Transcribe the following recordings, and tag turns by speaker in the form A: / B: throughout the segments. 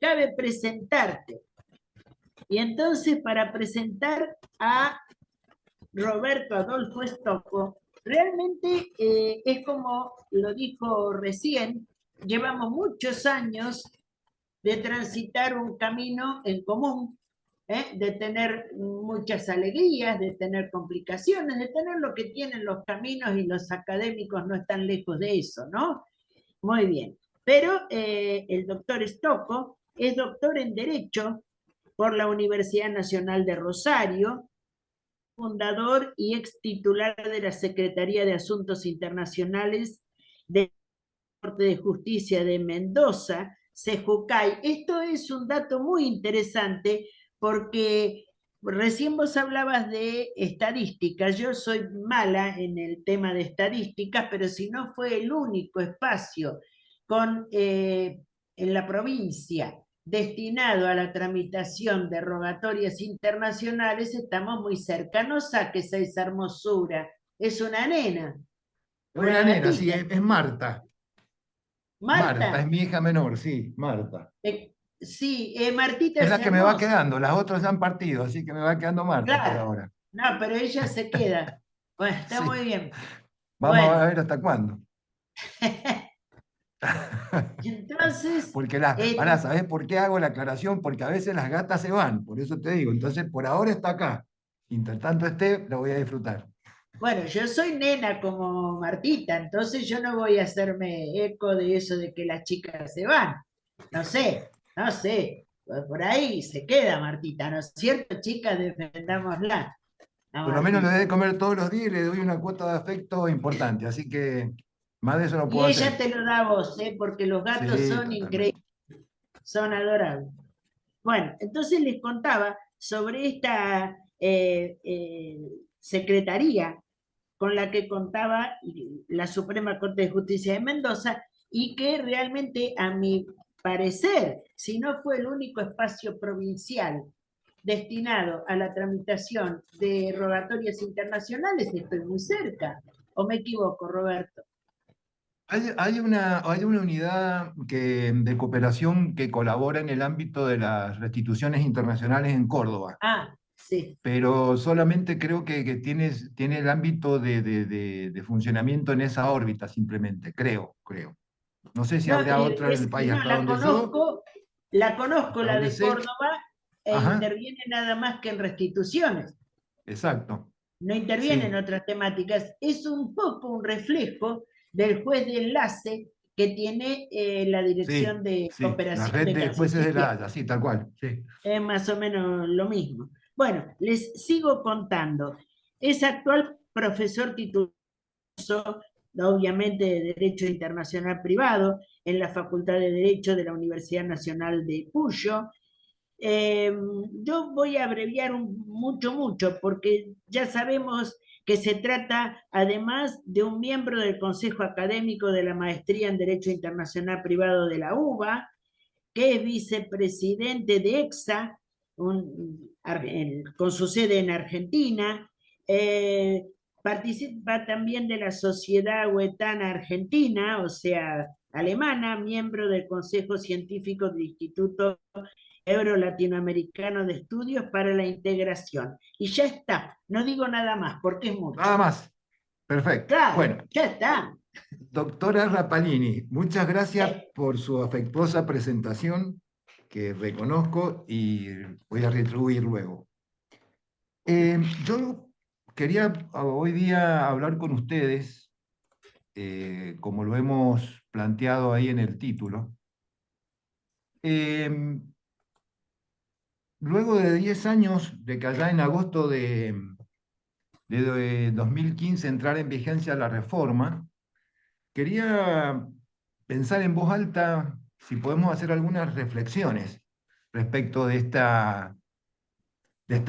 A: cabe presentarte. Y entonces, para presentar a Roberto Adolfo Stocco, realmente es como lo dijo recién, llevamos muchos años de transitar un camino en común, de tener muchas alegrías, de tener complicaciones, de tener lo que tienen los caminos, y los académicos no están lejos de eso, ¿no? Muy bien. Pero el doctor Stocco es doctor en Derecho por la Universidad Nacional de Rosario, fundador y ex titular de la Secretaría de Asuntos Internacionales de la Corte de Justicia de Mendoza, Sejucay. Esto es un dato muy interesante porque recién vos hablabas de estadísticas. Yo soy mala en el tema de estadísticas, pero si no fue el único espacio en la provincia destinado a la tramitación de rogatorias internacionales, estamos muy cercanos a que esa hermosura. Es una nena,
B: Una
A: una
B: nena, sí,
A: gatita.
B: es Marta. Marta, es
A: Marta,
B: mi hija menor, sí, Marta.
A: sí, Martita
B: Es
A: es
B: la que me va
A: hermosa,
B: quedando, las otras ya han partido, así que me va quedando Marta por
A: claro.
B: ahora.
A: No, pero ella se queda. Bueno, está
B: Sí,
A: muy bien.
B: vamos a
A: Bueno,
B: ver hasta cuándo.
A: entonces,
B: Porque pará,
A: eh,
B: ¿sabés por qué hago la aclaración? Porque a veces las gatas se van, por eso te digo. Entonces, por ahora está acá. Mientras tanto esté, lo voy a disfrutar.
A: bueno, yo soy nena como Martita, entonces yo no voy a hacerme eco de eso de que las chicas se van. No sé, no sé. Por ahí se queda Martita, ¿no es cierto, chicas? Defendámosla a
B: Por lo menos le doy de
A: Martita.
B: comer todos los días y le doy una cuota de afecto importante. Así que más de eso no
A: Y
B: puedo
A: ella
B: hacer.
A: te lo da a vos, ¿eh? Porque los gatos
B: Sí,
A: son increíbles,
B: totalmente.
A: son adorables. Bueno, entonces les contaba sobre esta secretaría con la que contaba la Suprema Corte de Justicia de Mendoza, y que realmente, a mi parecer, si no fue el único espacio provincial destinado a la tramitación de rogatorias internacionales, estoy muy cerca. ¿O me equivoco, Roberto?
B: Hay una unidad de cooperación que colabora en el ámbito de las restituciones internacionales en Córdoba,
A: Ah, sí.
B: pero solamente creo que tiene el ámbito de funcionamiento en esa órbita, simplemente, creo. No sé si
A: No,
B: habrá otra en el país,
A: no,
B: hasta donde yo,
A: la conozco
B: hasta
A: la
B: donde
A: de
B: sé,
A: Córdoba, e
B: ajá,
A: interviene nada más que en restituciones.
B: exacto,
A: No interviene en
B: sí,
A: otras temáticas. Es un poco un reflejo del juez de enlace que tiene la Dirección de
B: sí, la
A: Cooperación
B: red
A: de
B: de jueces de la
A: Cancillería.
B: Haya, sí, tal cual, sí.
A: Es más o menos lo mismo. Bueno, les sigo contando. Es actual profesor titular, obviamente, de Derecho Internacional Privado en la Facultad de Derecho de la Universidad Nacional de Cuyo. Eh, yo voy a abreviar mucho, porque ya sabemos que se trata además de un miembro del Consejo Académico de la Maestría en Derecho Internacional Privado de la UBA, que es vicepresidente de EXA, con su sede en Argentina. eh, Participa también de la Sociedad Huetana Argentina, o sea, alemana, miembro del Consejo Científico del Instituto Euro-Latinoamericano de Estudios para la Integración. Y ya está, no digo nada más porque es mucho.
B: Nada más, perfecto.
A: Claro,
B: Bueno,
A: ya está.
B: doctora Rapalini, muchas gracias por su afectuosa presentación, que reconozco y voy a retribuir luego. Yo quería hoy día hablar con ustedes, como lo hemos planteado ahí en el título. Eh, Luego de 10 años de que allá en agosto de 2015 entrara en vigencia la reforma, quería pensar en voz alta si podemos hacer algunas reflexiones respecto de esta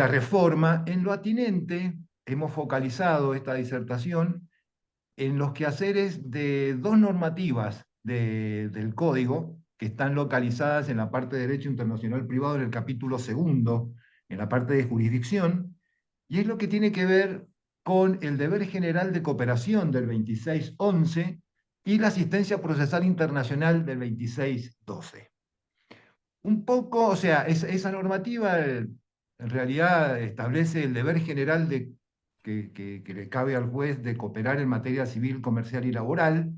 B: reforma. En lo atinente, hemos focalizado esta disertación en los quehaceres de dos normativas del Código que están localizadas en la parte de Derecho Internacional Privado, en el capítulo segundo, en la parte de jurisdicción, y es lo que tiene que ver con el deber general de cooperación del 2611 y la asistencia procesal internacional del 2612. Un poco, o sea, esa normativa en realidad establece el deber general que le cabe al juez de cooperar en materia civil, comercial y laboral.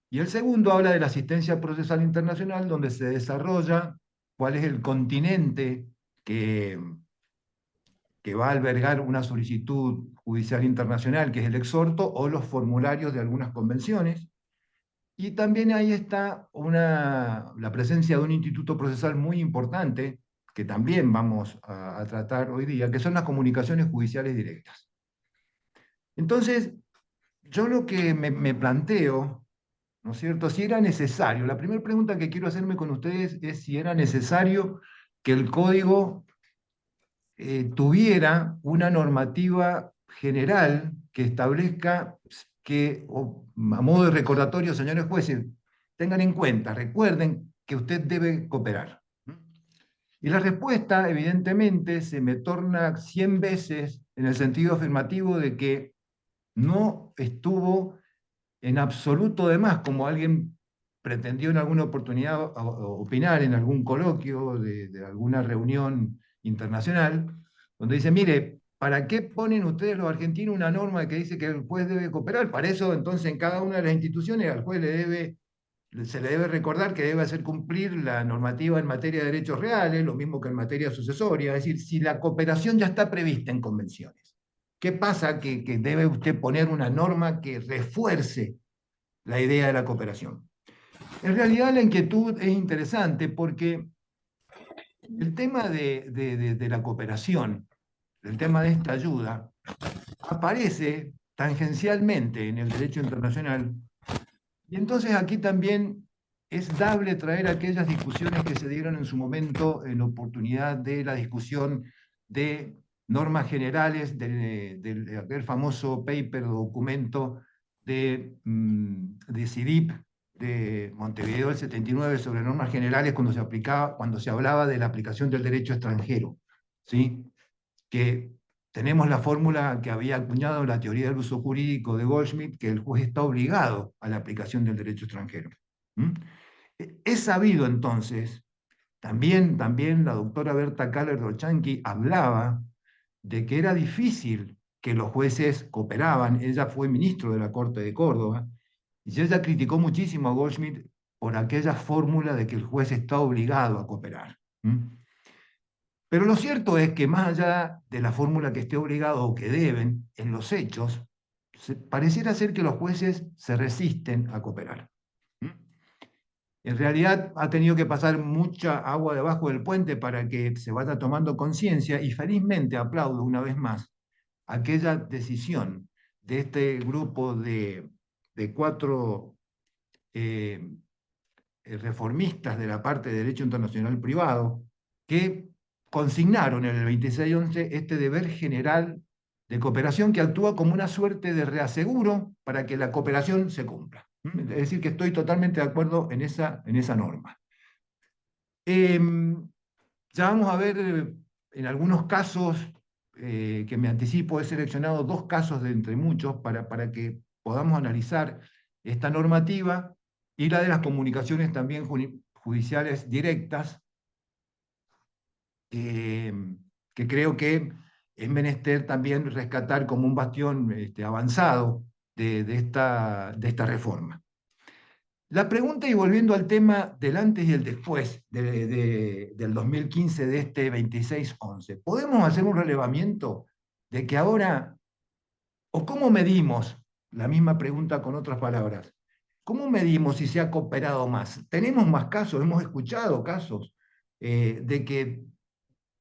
B: Y el segundo habla de la asistencia procesal internacional, donde se desarrolla cuál es el continente que, que va a albergar una solicitud judicial internacional, que es el exhorto, o los formularios de algunas convenciones. Y también ahí está la presencia de un instituto procesal muy importante, que también vamos a tratar hoy día, que son las comunicaciones judiciales directas. Entonces, yo lo que me planteo, ¿no es cierto? Si era necesario, la primera pregunta que quiero hacerme con ustedes es si era necesario que el código tuviera una normativa general que establezca que, a modo de recordatorio, señores jueces, tengan en cuenta, recuerden que usted debe cooperar. Y la respuesta, evidentemente, se me torna 100 veces en el sentido afirmativo de que no estuvo en absoluto de más, como alguien pretendió en alguna oportunidad opinar en algún coloquio de alguna reunión internacional, donde dice, mire, ¿para qué ponen ustedes los argentinos una norma que dice que el juez debe cooperar? Para eso, entonces, en cada una de las instituciones al juez se le debe recordar que debe hacer cumplir la normativa en materia de derechos reales, lo mismo que en materia sucesoria, es decir, si la cooperación ya está prevista en convenciones. ¿Qué pasa? Que debe usted poner una norma que refuerce la idea de la cooperación. En realidad la inquietud es interesante porque el tema de la cooperación, el tema de esta ayuda, aparece tangencialmente en el derecho internacional y entonces aquí también es dable traer aquellas discusiones que se dieron en su momento en oportunidad de la discusión de normas generales del aquel famoso paper o documento de CIDIP de Montevideo del 79 sobre normas generales cuando se hablaba de la aplicación del derecho extranjero, ¿sí? Que tenemos la fórmula que había acuñado la teoría del uso jurídico de Goldschmidt, que el juez está obligado a la aplicación del derecho extranjero. ¿Mm? Es sabido entonces, también la doctora Berta Kaller-Dolchanki hablaba de que era difícil que los jueces cooperaban. Ella fue ministro de la Corte de Córdoba, y ella criticó muchísimo a Goldschmidt por aquella fórmula de que el juez está obligado a cooperar. ¿Mm? Pero lo cierto es que más allá de la fórmula que esté obligado o que deben, en los hechos, pareciera ser que los jueces se resisten a cooperar. ¿Mm? En realidad ha tenido que pasar mucha agua debajo del puente para que se vaya tomando conciencia y felizmente aplaudo una vez más aquella decisión de este grupo de cuatro eh, reformistas de la parte de derecho internacional privado que consignaron en el 2611 este deber general de cooperación que actúa como una suerte de reaseguro para que la cooperación se cumpla. Es decir, que estoy totalmente de acuerdo en esa norma. Ya vamos a ver en algunos casos que me anticipo, he seleccionado dos casos de entre muchos para que podamos analizar esta normativa y la de las comunicaciones también judiciales directas, eh, que creo que es menester también rescatar como un bastión avanzado de esta reforma. La pregunta, y volviendo al tema del antes y el después del 2015 de este 2611, ¿podemos hacer un relevamiento de que ahora, o cómo medimos, la misma pregunta con otras palabras, cómo medimos si se ha cooperado más? ¿Tenemos más casos? ¿Hemos escuchado casos de que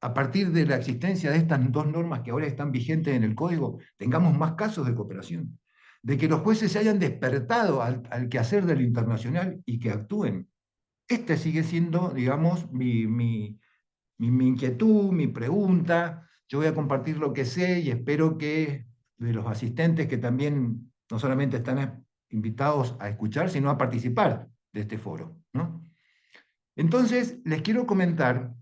B: a partir de la existencia de estas dos normas que ahora están vigentes en el código, tengamos más casos de cooperación, de que los jueces se hayan despertado al quehacer de lo internacional y que actúen? Este sigue siendo, digamos, mi inquietud, mi pregunta. Yo voy a compartir lo que sé y espero que de los asistentes que también no solamente están invitados a escuchar, sino a participar de este foro, ¿no? Entonces, les quiero comentar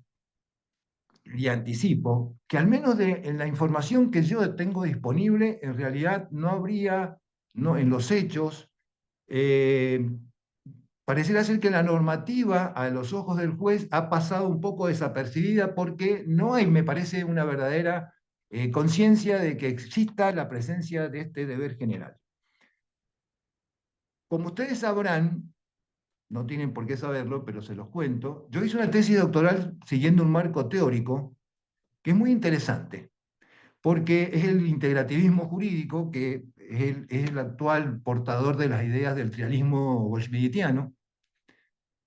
B: y anticipo que al menos en la información que yo tengo disponible, en realidad no habría, no, en los hechos, eh, pareciera ser que la normativa a los ojos del juez ha pasado un poco desapercibida porque no hay, me parece, una verdadera conciencia de que exista la presencia de este deber general. Como ustedes sabrán, no tienen por qué saberlo, pero se los cuento, yo hice una tesis doctoral siguiendo un marco teórico que es muy interesante, porque es el integrativismo jurídico, que es el actual portador de las ideas del trialismo bolcheviquiano,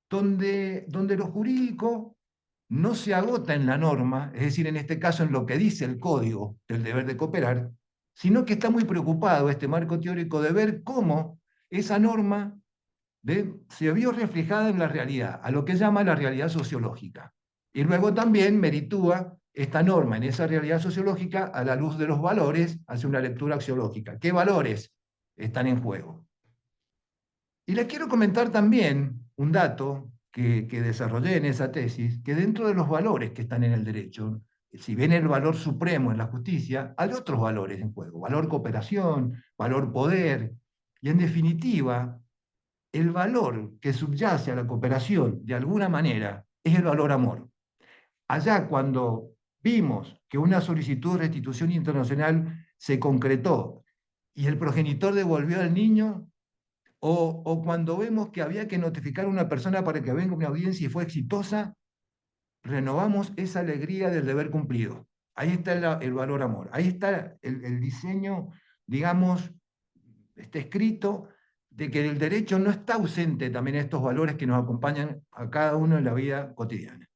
B: donde lo jurídico no se agota en la norma, es decir, en este caso en lo que dice el código del deber de cooperar, sino que está muy preocupado este marco teórico de ver cómo esa norma se vio reflejada en la realidad, a lo que llama la realidad sociológica. Y luego también meritúa esta norma en esa realidad sociológica a la luz de los valores, hace una lectura axiológica. ¿Qué valores están en juego? Y les quiero comentar también un dato que desarrollé en esa tesis, que dentro de los valores que están en el derecho, si bien el valor supremo en la justicia, hay otros valores en juego, valor cooperación, valor poder, y en definitiva, el valor que subyace a la cooperación de alguna manera es el valor amor. Allá cuando vimos que una solicitud de restitución internacional se concretó y el progenitor devolvió al niño, o cuando vemos que había que notificar a una persona para que venga a una audiencia y fue exitosa, renovamos esa alegría del deber cumplido. Ahí está el valor amor, ahí está el diseño, digamos, está escrito de que el derecho no está ausente también en estos valores que nos acompañan a cada uno en la vida cotidiana.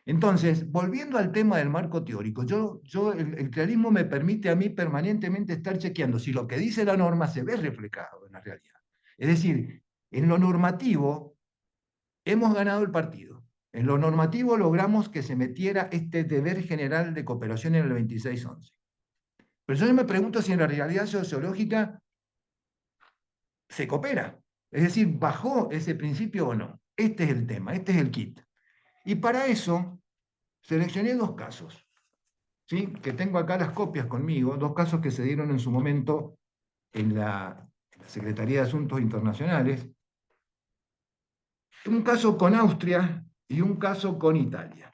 B: Entonces, volviendo al tema del marco teórico, el clarismo me permite a mí permanentemente estar chequeando si lo que dice la norma se ve reflejado en la realidad. Es decir, en lo normativo hemos ganado el partido. En lo normativo logramos que se metiera este deber general de cooperación en el 2611. Pero yo me pregunto si en la realidad sociológica se coopera. Es decir, ¿bajó ese principio o no? Este es el tema, este es el kit. Y para eso seleccioné dos casos, ¿sí? Que tengo acá las copias conmigo, dos casos que se dieron en su momento en la Secretaría de Asuntos Internacionales, un caso con Austria y un caso con Italia.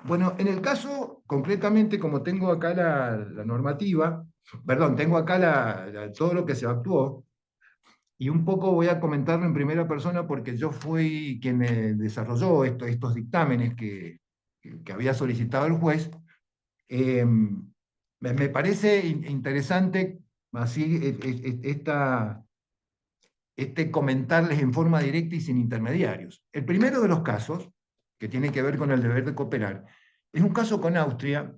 B: Bueno, en el caso, concretamente, como tengo acá la normativa, perdón, tengo acá todo lo que se actuó, y un poco voy a comentarlo en primera persona porque yo fui quien desarrolló estos dictámenes que había solicitado el juez. Me parece interesante así comentarles en forma directa y sin intermediarios. El primero de los casos, que tiene que ver con el deber de cooperar, es un caso con Austria,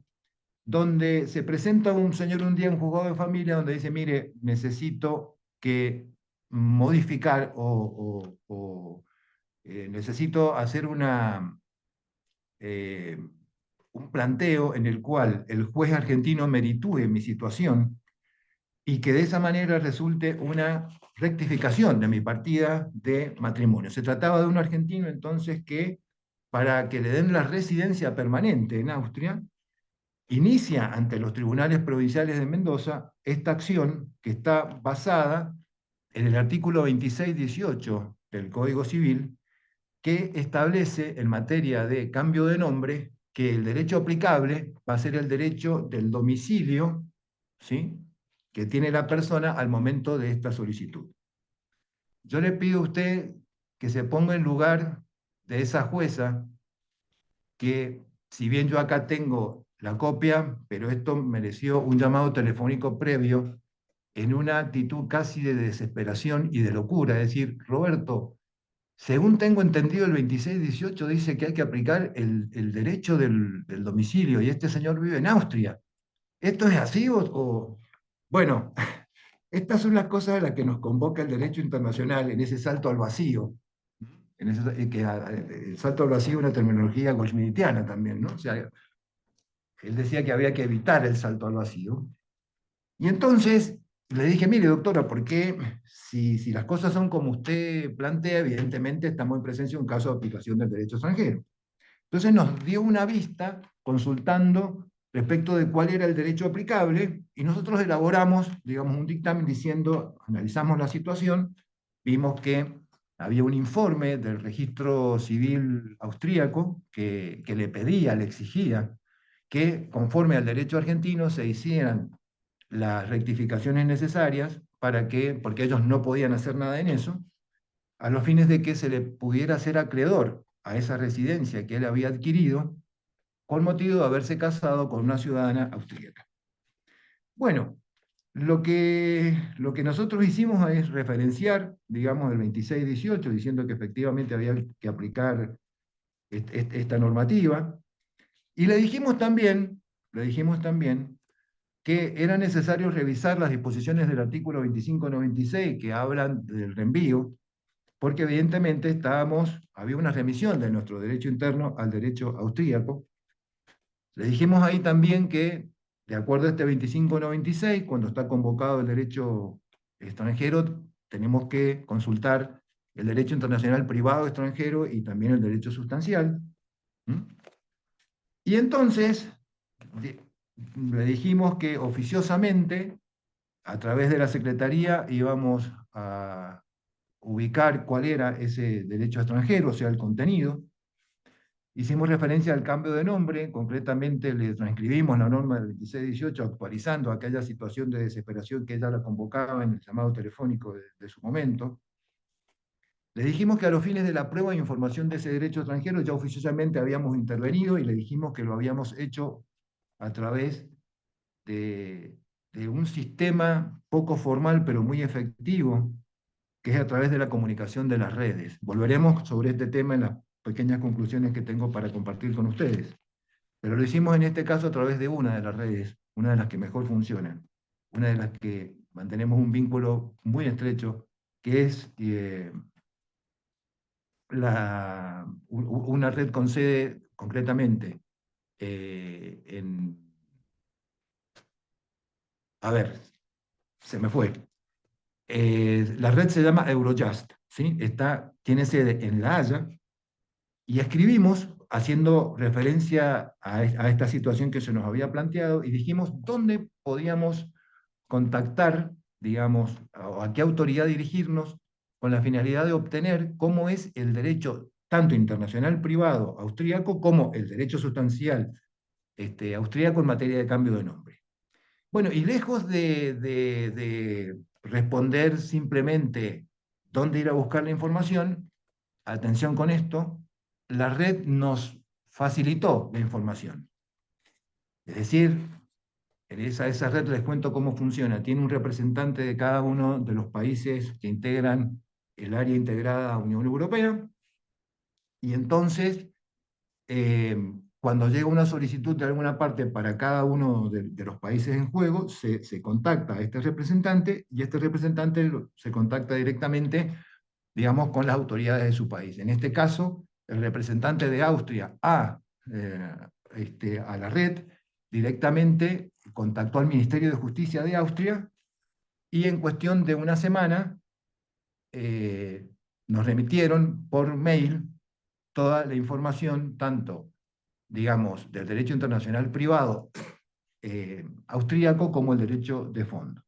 B: donde se presenta un señor un día en un juzgado de familia donde dice, mire, necesito que modificar necesito hacer eh, un planteo en el cual el juez argentino meritúe mi situación y que de esa manera resulte una rectificación de mi partida de matrimonio. Se trataba de un argentino entonces que, para que le den la residencia permanente en Austria, inicia ante los tribunales provinciales de Mendoza esta acción que está basada en el artículo 2618 del Código Civil, que establece en materia de cambio de nombre que el derecho aplicable va a ser el derecho del domicilio, ¿sí?, que tiene la persona al momento de esta solicitud. Yo le pido a usted que se ponga en lugar de esa jueza que, si bien yo acá tengo la copia, pero esto mereció un llamado telefónico previo en una actitud casi de desesperación y de locura, es decir, Roberto, según tengo entendido, el 2618 dice que hay que aplicar el derecho del domicilio y este señor vive en Austria. ¿Esto es así Bueno, estas son las cosas a las que nos convoca el derecho internacional en ese salto al vacío. El salto al vacío es una terminología goldschmidiana también, ¿no? O sea, él decía que había que evitar el salto al vacío. Y entonces le dije, mire, doctora, ¿por qué si las cosas son como usted plantea, evidentemente estamos en presencia de un caso de aplicación del derecho extranjero? Entonces nos dio una vista consultando respecto de cuál era el derecho aplicable y nosotros elaboramos, digamos, un dictamen diciendo, analizamos la situación vimos que había un informe del registro civil austríaco que le pedía, le exigía que conforme al derecho argentino se hicieran las rectificaciones necesarias para que, porque ellos no podían hacer nada en eso, a los fines de que se le pudiera hacer acreedor a esa residencia que él había adquirido con motivo de haberse casado con una ciudadana austríaca. Bueno, lo que nosotros hicimos es referenciar, digamos, el 2618, diciendo que efectivamente había que aplicar esta normativa, y le dijimos también que era necesario revisar las disposiciones del artículo 2596 que hablan del reenvío, porque evidentemente había una remisión de nuestro derecho interno al derecho austríaco. Le dijimos ahí también que, de acuerdo a este 2596, cuando está convocado el derecho extranjero, tenemos que consultar el derecho internacional privado extranjero y también el derecho sustancial. ¿Mm? Y entonces le dijimos que oficiosamente, a través de la Secretaría, íbamos a ubicar cuál era ese derecho extranjero, o sea, el contenido. Hicimos referencia al cambio de nombre, concretamente le transcribimos la norma del 2618 actualizando aquella situación de desesperación que ella la convocaba en el llamado telefónico de su momento. Le dijimos que a los fines de la prueba de información de ese derecho extranjero ya oficiosamente habíamos intervenido y le dijimos que lo habíamos hecho a través de, de un sistema poco formal pero muy efectivo, que es a través de la comunicación de las redes. Volveremos sobre este tema en las pequeñas conclusiones que tengo para compartir con ustedes. Pero lo hicimos en este caso a través de una de las redes, una de las que mejor funcionan, una de las que mantenemos un vínculo muy estrecho, que es una red con sede concretamente en... A ver, se me fue. La red se llama Eurojust, ¿sí? Tiene sede en La Haya, y escribimos haciendo referencia a esta situación que se nos había planteado y dijimos dónde podíamos contactar, digamos, o a qué autoridad dirigirnos con la finalidad de obtener cómo es el derecho tanto internacional privado austríaco como el derecho sustancial austríaco en materia de cambio de nombre. Bueno, y lejos de responder simplemente dónde ir a buscar la información, atención con esto, la red nos facilitó la información. Es decir, esa red les cuento cómo funciona. Tiene un representante de cada uno de los países que integran el área integrada Unión Europea, y entonces, cuando llega una solicitud de alguna parte para cada uno de los países en juego, se contacta a este representante y este representante se contacta directamente, digamos, con las autoridades de su país. En este caso, el representante de Austria a la red directamente contactó al Ministerio de Justicia de Austria y en cuestión de una semana nos remitieron por mail toda la información, tanto, digamos, del derecho internacional privado austríaco como el derecho de fondo.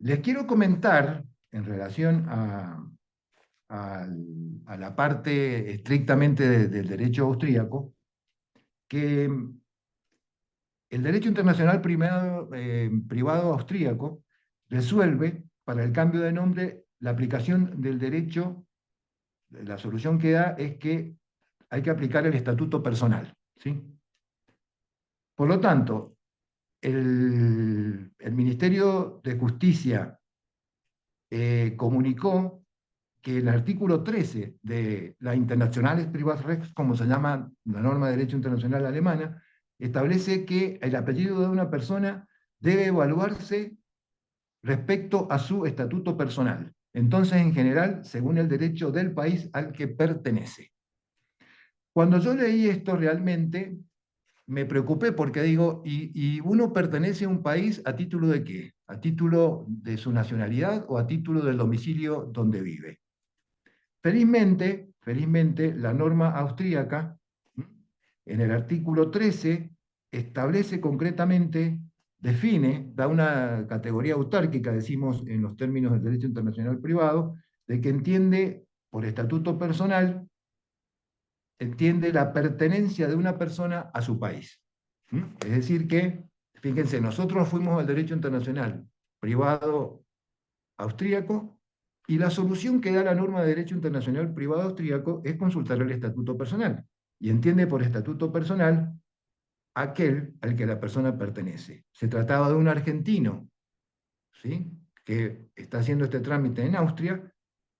B: Les quiero comentar, en relación a la parte estrictamente del derecho austríaco, que el derecho internacional privado austríaco resuelve para el cambio de nombre la aplicación del derecho. La solución que da es que hay que aplicar el estatuto personal, ¿sí? Por lo tanto, el Ministerio de Justicia comunicó que el artículo 13 de la Internationales Privatrecht, como se llama la norma de derecho internacional alemana, establece que el apellido de una persona debe evaluarse respecto a su estatuto personal. Entonces, en general, según el derecho del país al que pertenece. Cuando yo leí esto realmente me preocupé porque digo, ¿y uno pertenece a un país a título de qué? ¿A título de su nacionalidad o a título del domicilio donde vive? Felizmente, la norma austríaca, en el artículo 13, establece concretamente define, da una categoría autárquica, decimos en los términos del derecho internacional privado, de que entiende por estatuto personal, entiende la pertenencia de una persona a su país. ¿Mm? Es decir que, fíjense, nosotros fuimos al derecho internacional privado austríaco y la solución que da la norma de derecho internacional privado austríaco es consultar el estatuto personal. Y entiende por estatuto personal aquel al que la persona pertenece. Se trataba de un argentino, ¿sí?, que está haciendo este trámite en Austria.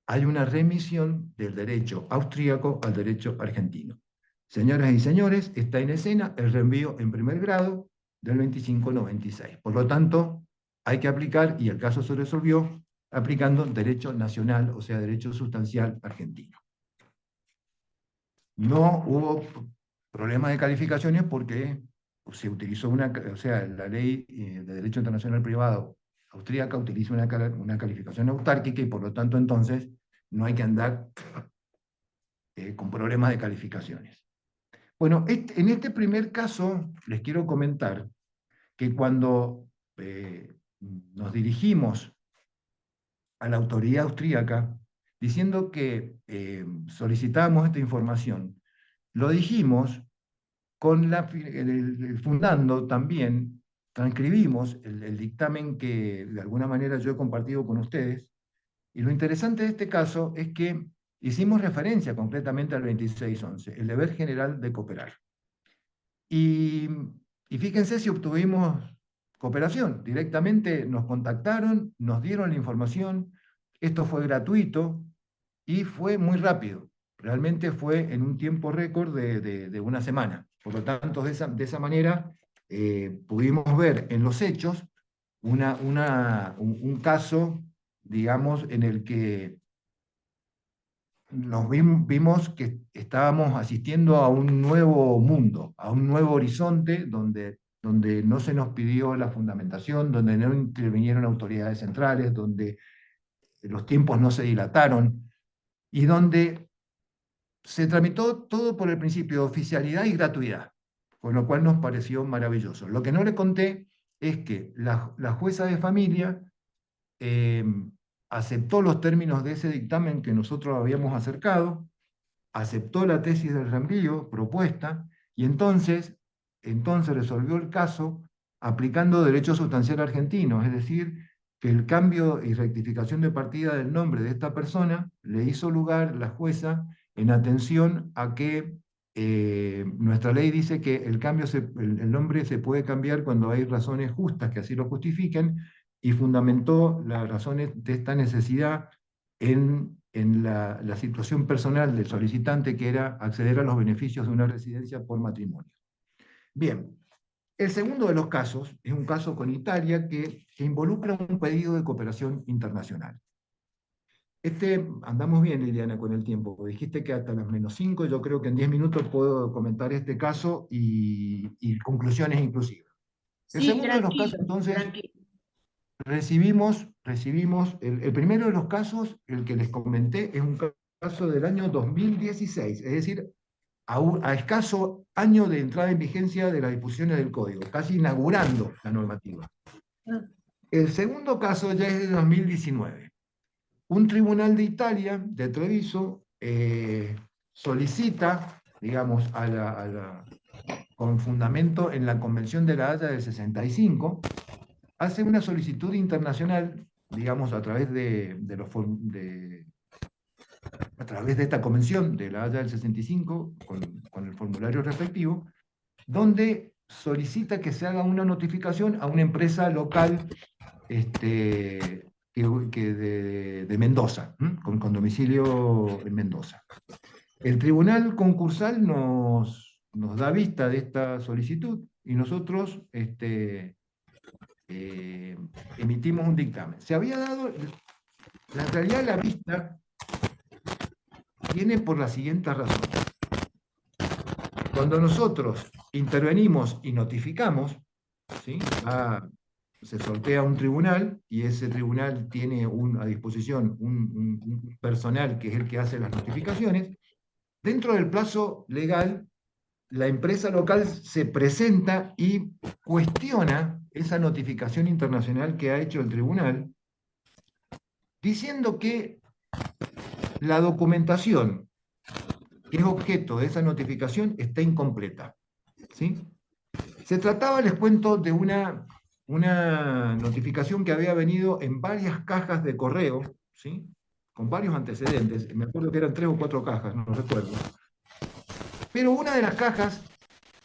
B: Hay una remisión del derecho austríaco al derecho argentino. Señoras y señores, está en escena el reenvío en primer grado del 2596. Por lo tanto, hay que aplicar, y el caso se resolvió, aplicando derecho nacional, o sea, derecho sustancial argentino. No hubo problema de calificaciones porque se utilizó o sea, la ley de derecho internacional privado austríaca utiliza una calificación autárquica y por lo tanto entonces no hay que andar con problemas de calificaciones. Bueno, en este primer caso les quiero comentar que cuando nos dirigimos a la autoridad austríaca diciendo que solicitábamos esta información, lo dijimos con fundando también, transcribimos el dictamen que de alguna manera yo he compartido con ustedes, y lo interesante de este caso es que hicimos referencia concretamente al 2611, el deber general de cooperar. Y, y fíjense si obtuvimos cooperación. Directamente nos contactaron, nos dieron la información, esto fue gratuito y fue muy rápido. Realmente fue en un tiempo récord de una semana. Por lo tanto, de esa manera pudimos ver en los hechos un caso, digamos, en el que vimos que estábamos asistiendo a un nuevo mundo, a un nuevo horizonte donde no se nos pidió la fundamentación, donde no intervinieron autoridades centrales, donde los tiempos no se dilataron y donde se tramitó todo por el principio de oficialidad y gratuidad, con lo cual nos pareció maravilloso. Lo que no le conté es que la jueza de familia eh, aceptó los términos de ese dictamen que nosotros habíamos acercado, aceptó la tesis del reenvío propuesta y entonces resolvió el caso aplicando derecho sustancial argentino, es decir, que el cambio y rectificación de partida del nombre de esta persona le hizo lugar la jueza en atención a que nuestra ley dice que el nombre se puede cambiar cuando hay razones justas que así lo justifiquen, y fundamentó las razones de esta necesidad en la situación personal del solicitante, que era acceder a los beneficios de una residencia por matrimonio. Bien, el segundo de los casos es un caso con Italia que involucra un pedido de cooperación internacional. Andamos bien, Liliana, con el tiempo. Dijiste que hasta las -5, yo creo que en 10 minutos puedo comentar este caso y conclusiones inclusivas. El
A: Sí,
B: segundo de los casos,
A: tranquilo,
B: entonces,
A: tranquilo.
B: recibimos el primero de los casos, el que les comenté, es un caso del año 2016, es decir, a escaso año de entrada en vigencia de las disposiciones del Código, casi inaugurando la normativa. El segundo caso ya es de 2019. Un tribunal de Italia, de Treviso, solicita, digamos, con fundamento en la Convención de la Haya del 65, hace una solicitud internacional, digamos, a través a través de esta convención de la Haya del 65, con el formulario respectivo, donde solicita que se haga una notificación a una empresa local de Mendoza, con domicilio en Mendoza. El tribunal concursal nos da vista de esta solicitud y nosotros emitimos un dictamen. Se había dado, en realidad la vista viene por la siguiente razón. Cuando nosotros intervenimos y notificamos, ¿sí?, se sortea un tribunal y ese tribunal tiene a disposición un personal que es el que hace las notificaciones. Dentro del plazo legal la empresa local se presenta y cuestiona esa notificación internacional que ha hecho el tribunal, diciendo que la documentación que es objeto de esa notificación está incompleta. ¿Sí? Se trataba, les cuento, de una notificación que había venido en varias cajas de correo, ¿sí? Con varios antecedentes. Me acuerdo que eran 3 o 4 cajas, no recuerdo. Pero una de las cajas,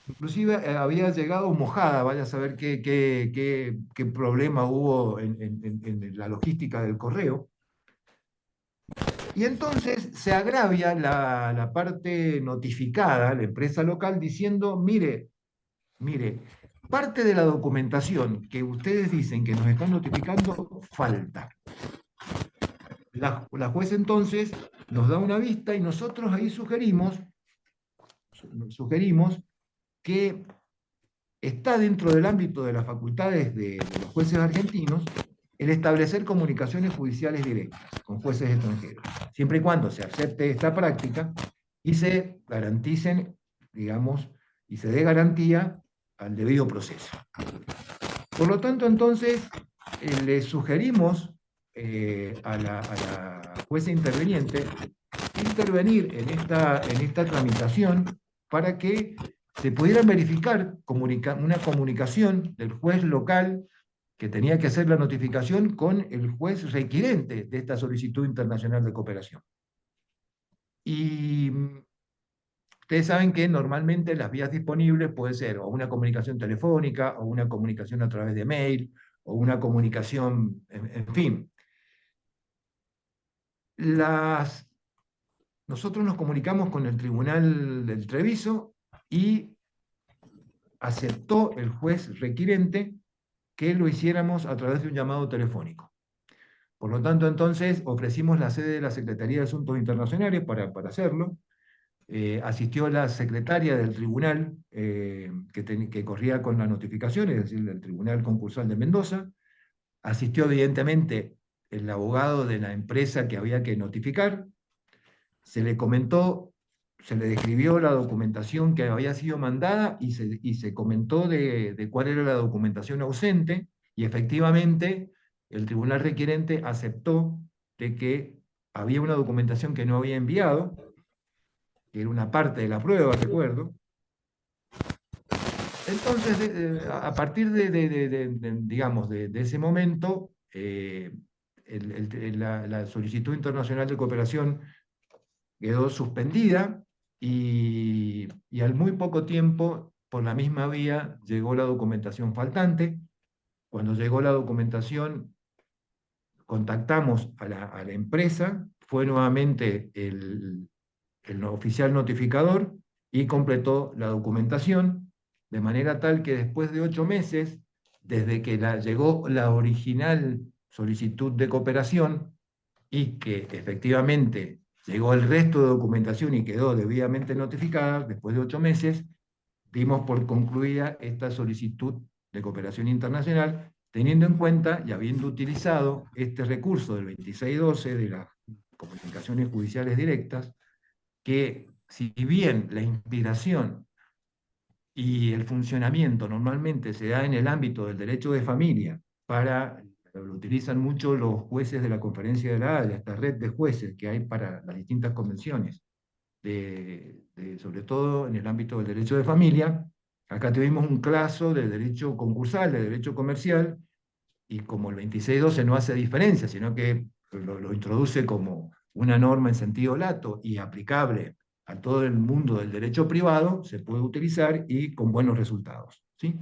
B: inclusive, había llegado mojada, vaya a saber qué problema hubo en la logística del correo. Y entonces se agravia la parte notificada, la empresa local, diciendo, mire, parte de la documentación que ustedes dicen que nos están notificando falta. La juez entonces nos da una vista y nosotros ahí sugerimos que está dentro del ámbito de las facultades de los jueces argentinos el establecer comunicaciones judiciales directas con jueces extranjeros, siempre y cuando se acepte esta práctica y se garanticen, digamos, y se dé garantía al debido proceso. Por lo tanto, entonces, le sugerimos a la jueza interveniente intervenir en esta tramitación para que se pudiera verificar una comunicación del juez local que tenía que hacer la notificación con el juez requirente de esta solicitud internacional de cooperación. Y ustedes saben que normalmente las vías disponibles pueden ser o una comunicación telefónica, o una comunicación a través de mail, o una comunicación, en fin. Nosotros nos comunicamos con el Tribunal del Treviso y aceptó el juez requirente que lo hiciéramos a través de un llamado telefónico. Por lo tanto, entonces, ofrecimos la sede de la Secretaría de Asuntos Internacionales para hacerlo. Asistió la secretaria del tribunal que corría con la notificación, es decir, del Tribunal Concursal de Mendoza. Asistió, evidentemente, el abogado de la empresa que había que notificar. Se le comentó, se le describió la documentación que había sido mandada y se comentó de cuál era la documentación ausente, y efectivamente el tribunal requirente aceptó de que había una documentación que no había enviado, que era una parte de la prueba, recuerdo. Entonces, a partir digamos, de ese momento, la solicitud internacional de cooperación quedó suspendida y al muy poco tiempo, por la misma vía, llegó la documentación faltante. Cuando llegó la documentación, contactamos a la empresa, fue nuevamente el oficial notificador y completó la documentación, de manera tal que después de 8 meses, desde que llegó la original solicitud de cooperación y que efectivamente llegó el resto de documentación y quedó debidamente notificada, después de 8 meses, dimos por concluida esta solicitud de cooperación internacional, teniendo en cuenta y habiendo utilizado este recurso del 2612 de las comunicaciones judiciales directas, que si bien la inspiración y el funcionamiento normalmente se da en el ámbito del derecho de familia, lo utilizan mucho los jueces de la Conferencia de la Haya, esta red de jueces que hay para las distintas convenciones, sobre todo en el ámbito del derecho de familia. Acá tuvimos un caso de derecho concursal, de derecho comercial, y como el 2612 no hace diferencia, sino que lo introduce como una norma en sentido lato y aplicable a todo el mundo del derecho privado, se puede utilizar y con buenos resultados, ¿sí?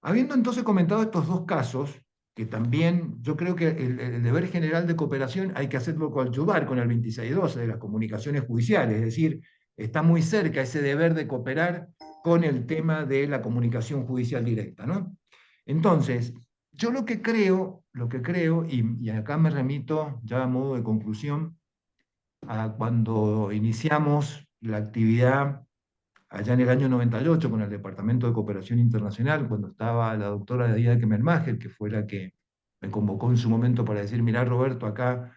B: Habiendo entonces comentado estos dos casos, que también yo creo que el deber general de cooperación hay que hacerlo coadyuvar con el 2612 de las comunicaciones judiciales, es decir, está muy cerca ese deber de cooperar con el tema de la comunicación judicial directa, ¿no? Entonces, yo lo que creo, y acá me remito ya a modo de conclusión, a cuando iniciamos la actividad allá en el año 98 con el Departamento de Cooperación Internacional, cuando estaba la doctora Nadia Kemermacher, que fue la que me convocó en su momento para decir, mirá Roberto, acá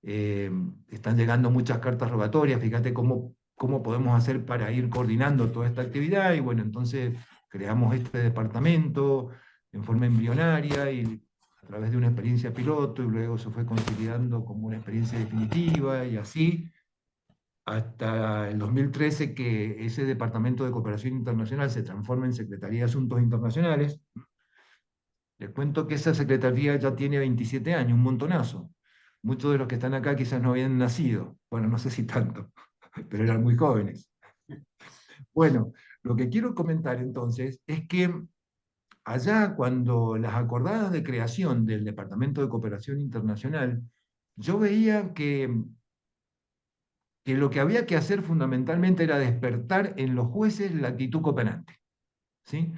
B: están llegando muchas cartas rogatorias, fíjate cómo cómo podemos hacer para ir coordinando toda esta actividad, y bueno, entonces creamos este departamento en forma embrionaria y a través de una experiencia piloto, y luego se fue consolidando como una experiencia definitiva, y así hasta el 2013 que ese Departamento de Cooperación Internacional se transforma en Secretaría de Asuntos Internacionales. Les cuento que esa secretaría ya tiene 27 años, un montonazo. Muchos de los que están acá quizás no habían nacido. Bueno, no sé si tanto, pero eran muy jóvenes. Bueno, lo que quiero comentar entonces es que allá cuando las acordadas de creación del Departamento de Cooperación Internacional, yo veía que lo que había que hacer fundamentalmente era despertar en los jueces la actitud cooperante, ¿sí?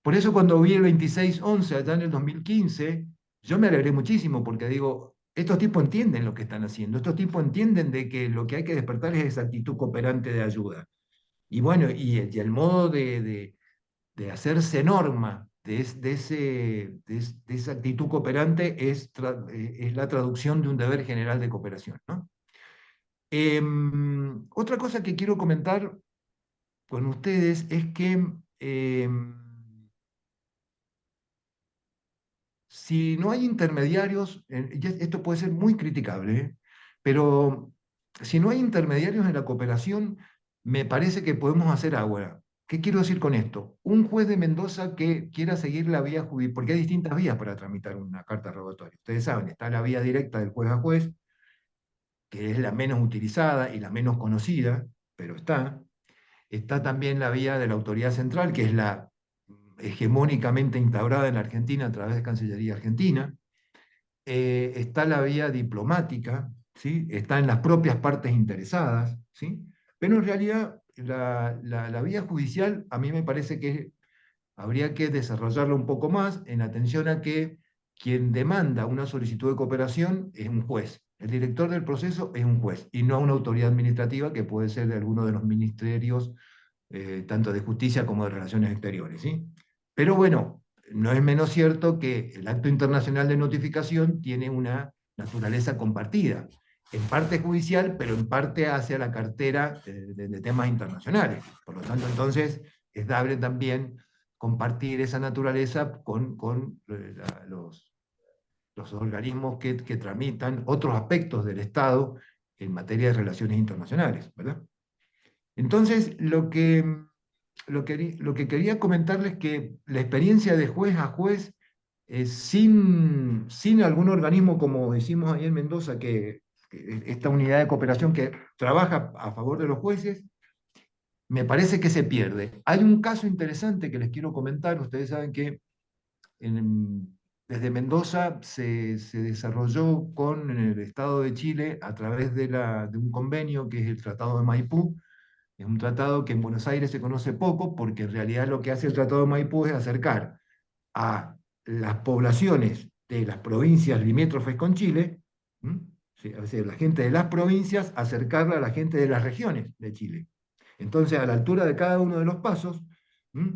B: Por eso cuando vi el 2611 allá en el 2015, yo me alegré muchísimo porque digo, estos tipos entienden lo que están haciendo, estos tipos entienden de que lo que hay que despertar es esa actitud cooperante de ayuda. Y bueno, y el modo de hacerse norma de esa actitud cooperante es la traducción de un deber general de cooperación, ¿no? Otra cosa que quiero comentar con ustedes es que si no hay intermediarios, esto puede ser muy criticable, ¿eh? Pero si no hay intermediarios en la cooperación, me parece que podemos hacer agua. ¿Qué quiero decir con esto? Un juez de Mendoza que quiera seguir la vía judicial, porque hay distintas vías para tramitar una carta rogatoria. Ustedes saben, está la vía directa del juez a juez, que es la menos utilizada y la menos conocida, pero está. Está también la vía de la autoridad central, que es la hegemónicamente instaurada en la Argentina a través de Cancillería Argentina. Está la vía diplomática, ¿sí? Está en las propias partes interesadas, ¿sí? Pero en realidad la vía judicial a mí me parece que habría que desarrollarla un poco más en atención a que quien demanda una solicitud de cooperación es un juez. El director del proceso es un juez y no una autoridad administrativa que puede ser de alguno de los ministerios, tanto de justicia como de relaciones exteriores, ¿sí? Pero bueno, no es menos cierto que el acto internacional de notificación tiene una naturaleza compartida, en parte judicial, pero en parte hacia la cartera de temas internacionales. Por lo tanto, entonces, es dable también compartir esa naturaleza con los organismos que tramitan otros aspectos del Estado en materia de relaciones internacionales, ¿verdad? Entonces, lo que quería comentarles es que la experiencia de juez a juez, sin algún organismo, como decimos ahí en Mendoza, que esta unidad de cooperación que trabaja a favor de los jueces, me parece que se pierde. Hay un caso interesante que les quiero comentar. Ustedes saben que desde Mendoza se desarrolló con el Estado de Chile a través de un convenio que es el Tratado de Maipú. Es un tratado que en Buenos Aires se conoce poco porque en realidad lo que hace el Tratado de Maipú es acercar a las poblaciones de las provincias limítrofes con Chile, ¿m? Sí, es decir, la gente de las provincias, acercarla a la gente de las regiones de Chile. Entonces, a la altura de cada uno de los pasos, ¿m?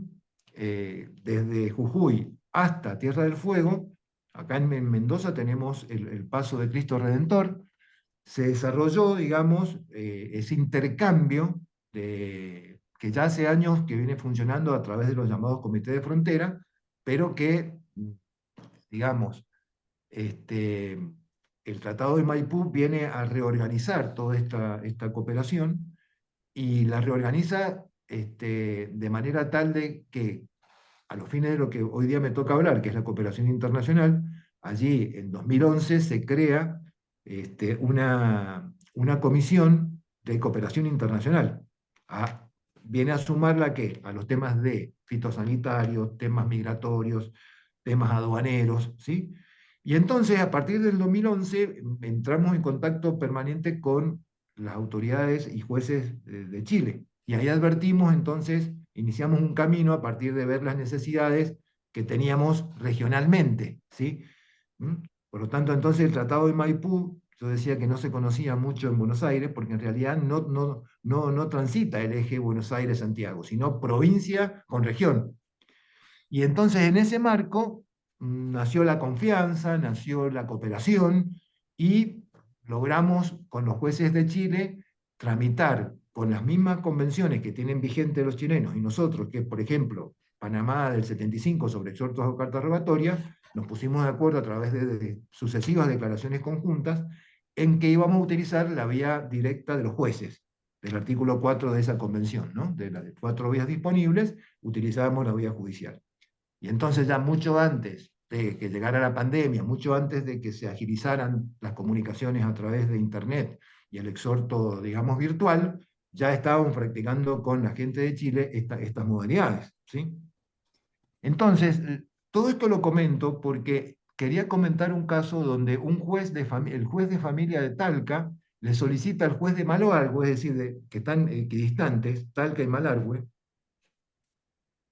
B: Desde Jujuy hasta Tierra del Fuego, acá en Mendoza tenemos el paso de Cristo Redentor, se desarrolló, digamos, ese intercambio que ya hace años que viene funcionando a través de los llamados comités de frontera, pero que, digamos, este, el Tratado de Maipú viene a reorganizar toda esta cooperación y la reorganiza de manera tal de que a los fines de lo que hoy día me toca hablar, que es la cooperación internacional, allí en 2011 se crea una comisión de cooperación internacional. A- Viene a sumarla ¿qué? A los temas de fitosanitarios, temas migratorios, temas aduaneros, ¿sí? Y entonces, a partir del 2011, entramos en contacto permanente con las autoridades y jueces de Chile. Y ahí advertimos entonces, iniciamos un camino a partir de ver las necesidades que teníamos regionalmente, ¿sí? ¿Mm? Por lo tanto, entonces el Tratado de Maipú, yo decía que no se conocía mucho en Buenos Aires, porque en realidad no transita el eje Buenos Aires-Santiago, sino provincia con región. Y entonces en ese marco nació la confianza, nació la cooperación y logramos con los jueces de Chile tramitar con las mismas convenciones que tienen vigentes los chilenos y nosotros, que es, por ejemplo, Panamá del 75 sobre exhortos o cartas rogatorias, nos pusimos de acuerdo a través de sucesivas declaraciones conjuntas en que íbamos a utilizar la vía directa de los jueces, del artículo 4 de esa convención, ¿no? De las 4 vías disponibles, utilizábamos la vía judicial. Y entonces ya mucho antes de que llegara la pandemia, mucho antes de que se agilizaran las comunicaciones a través de Internet y el exhorto, digamos, virtual, ya estábamos practicando con la gente de Chile estas modalidades, ¿sí? Entonces, todo esto lo comento porque quería comentar un caso donde el juez de familia de Talca le solicita al juez de Malargüe, es decir, que están equidistantes, Talca y Malargüe,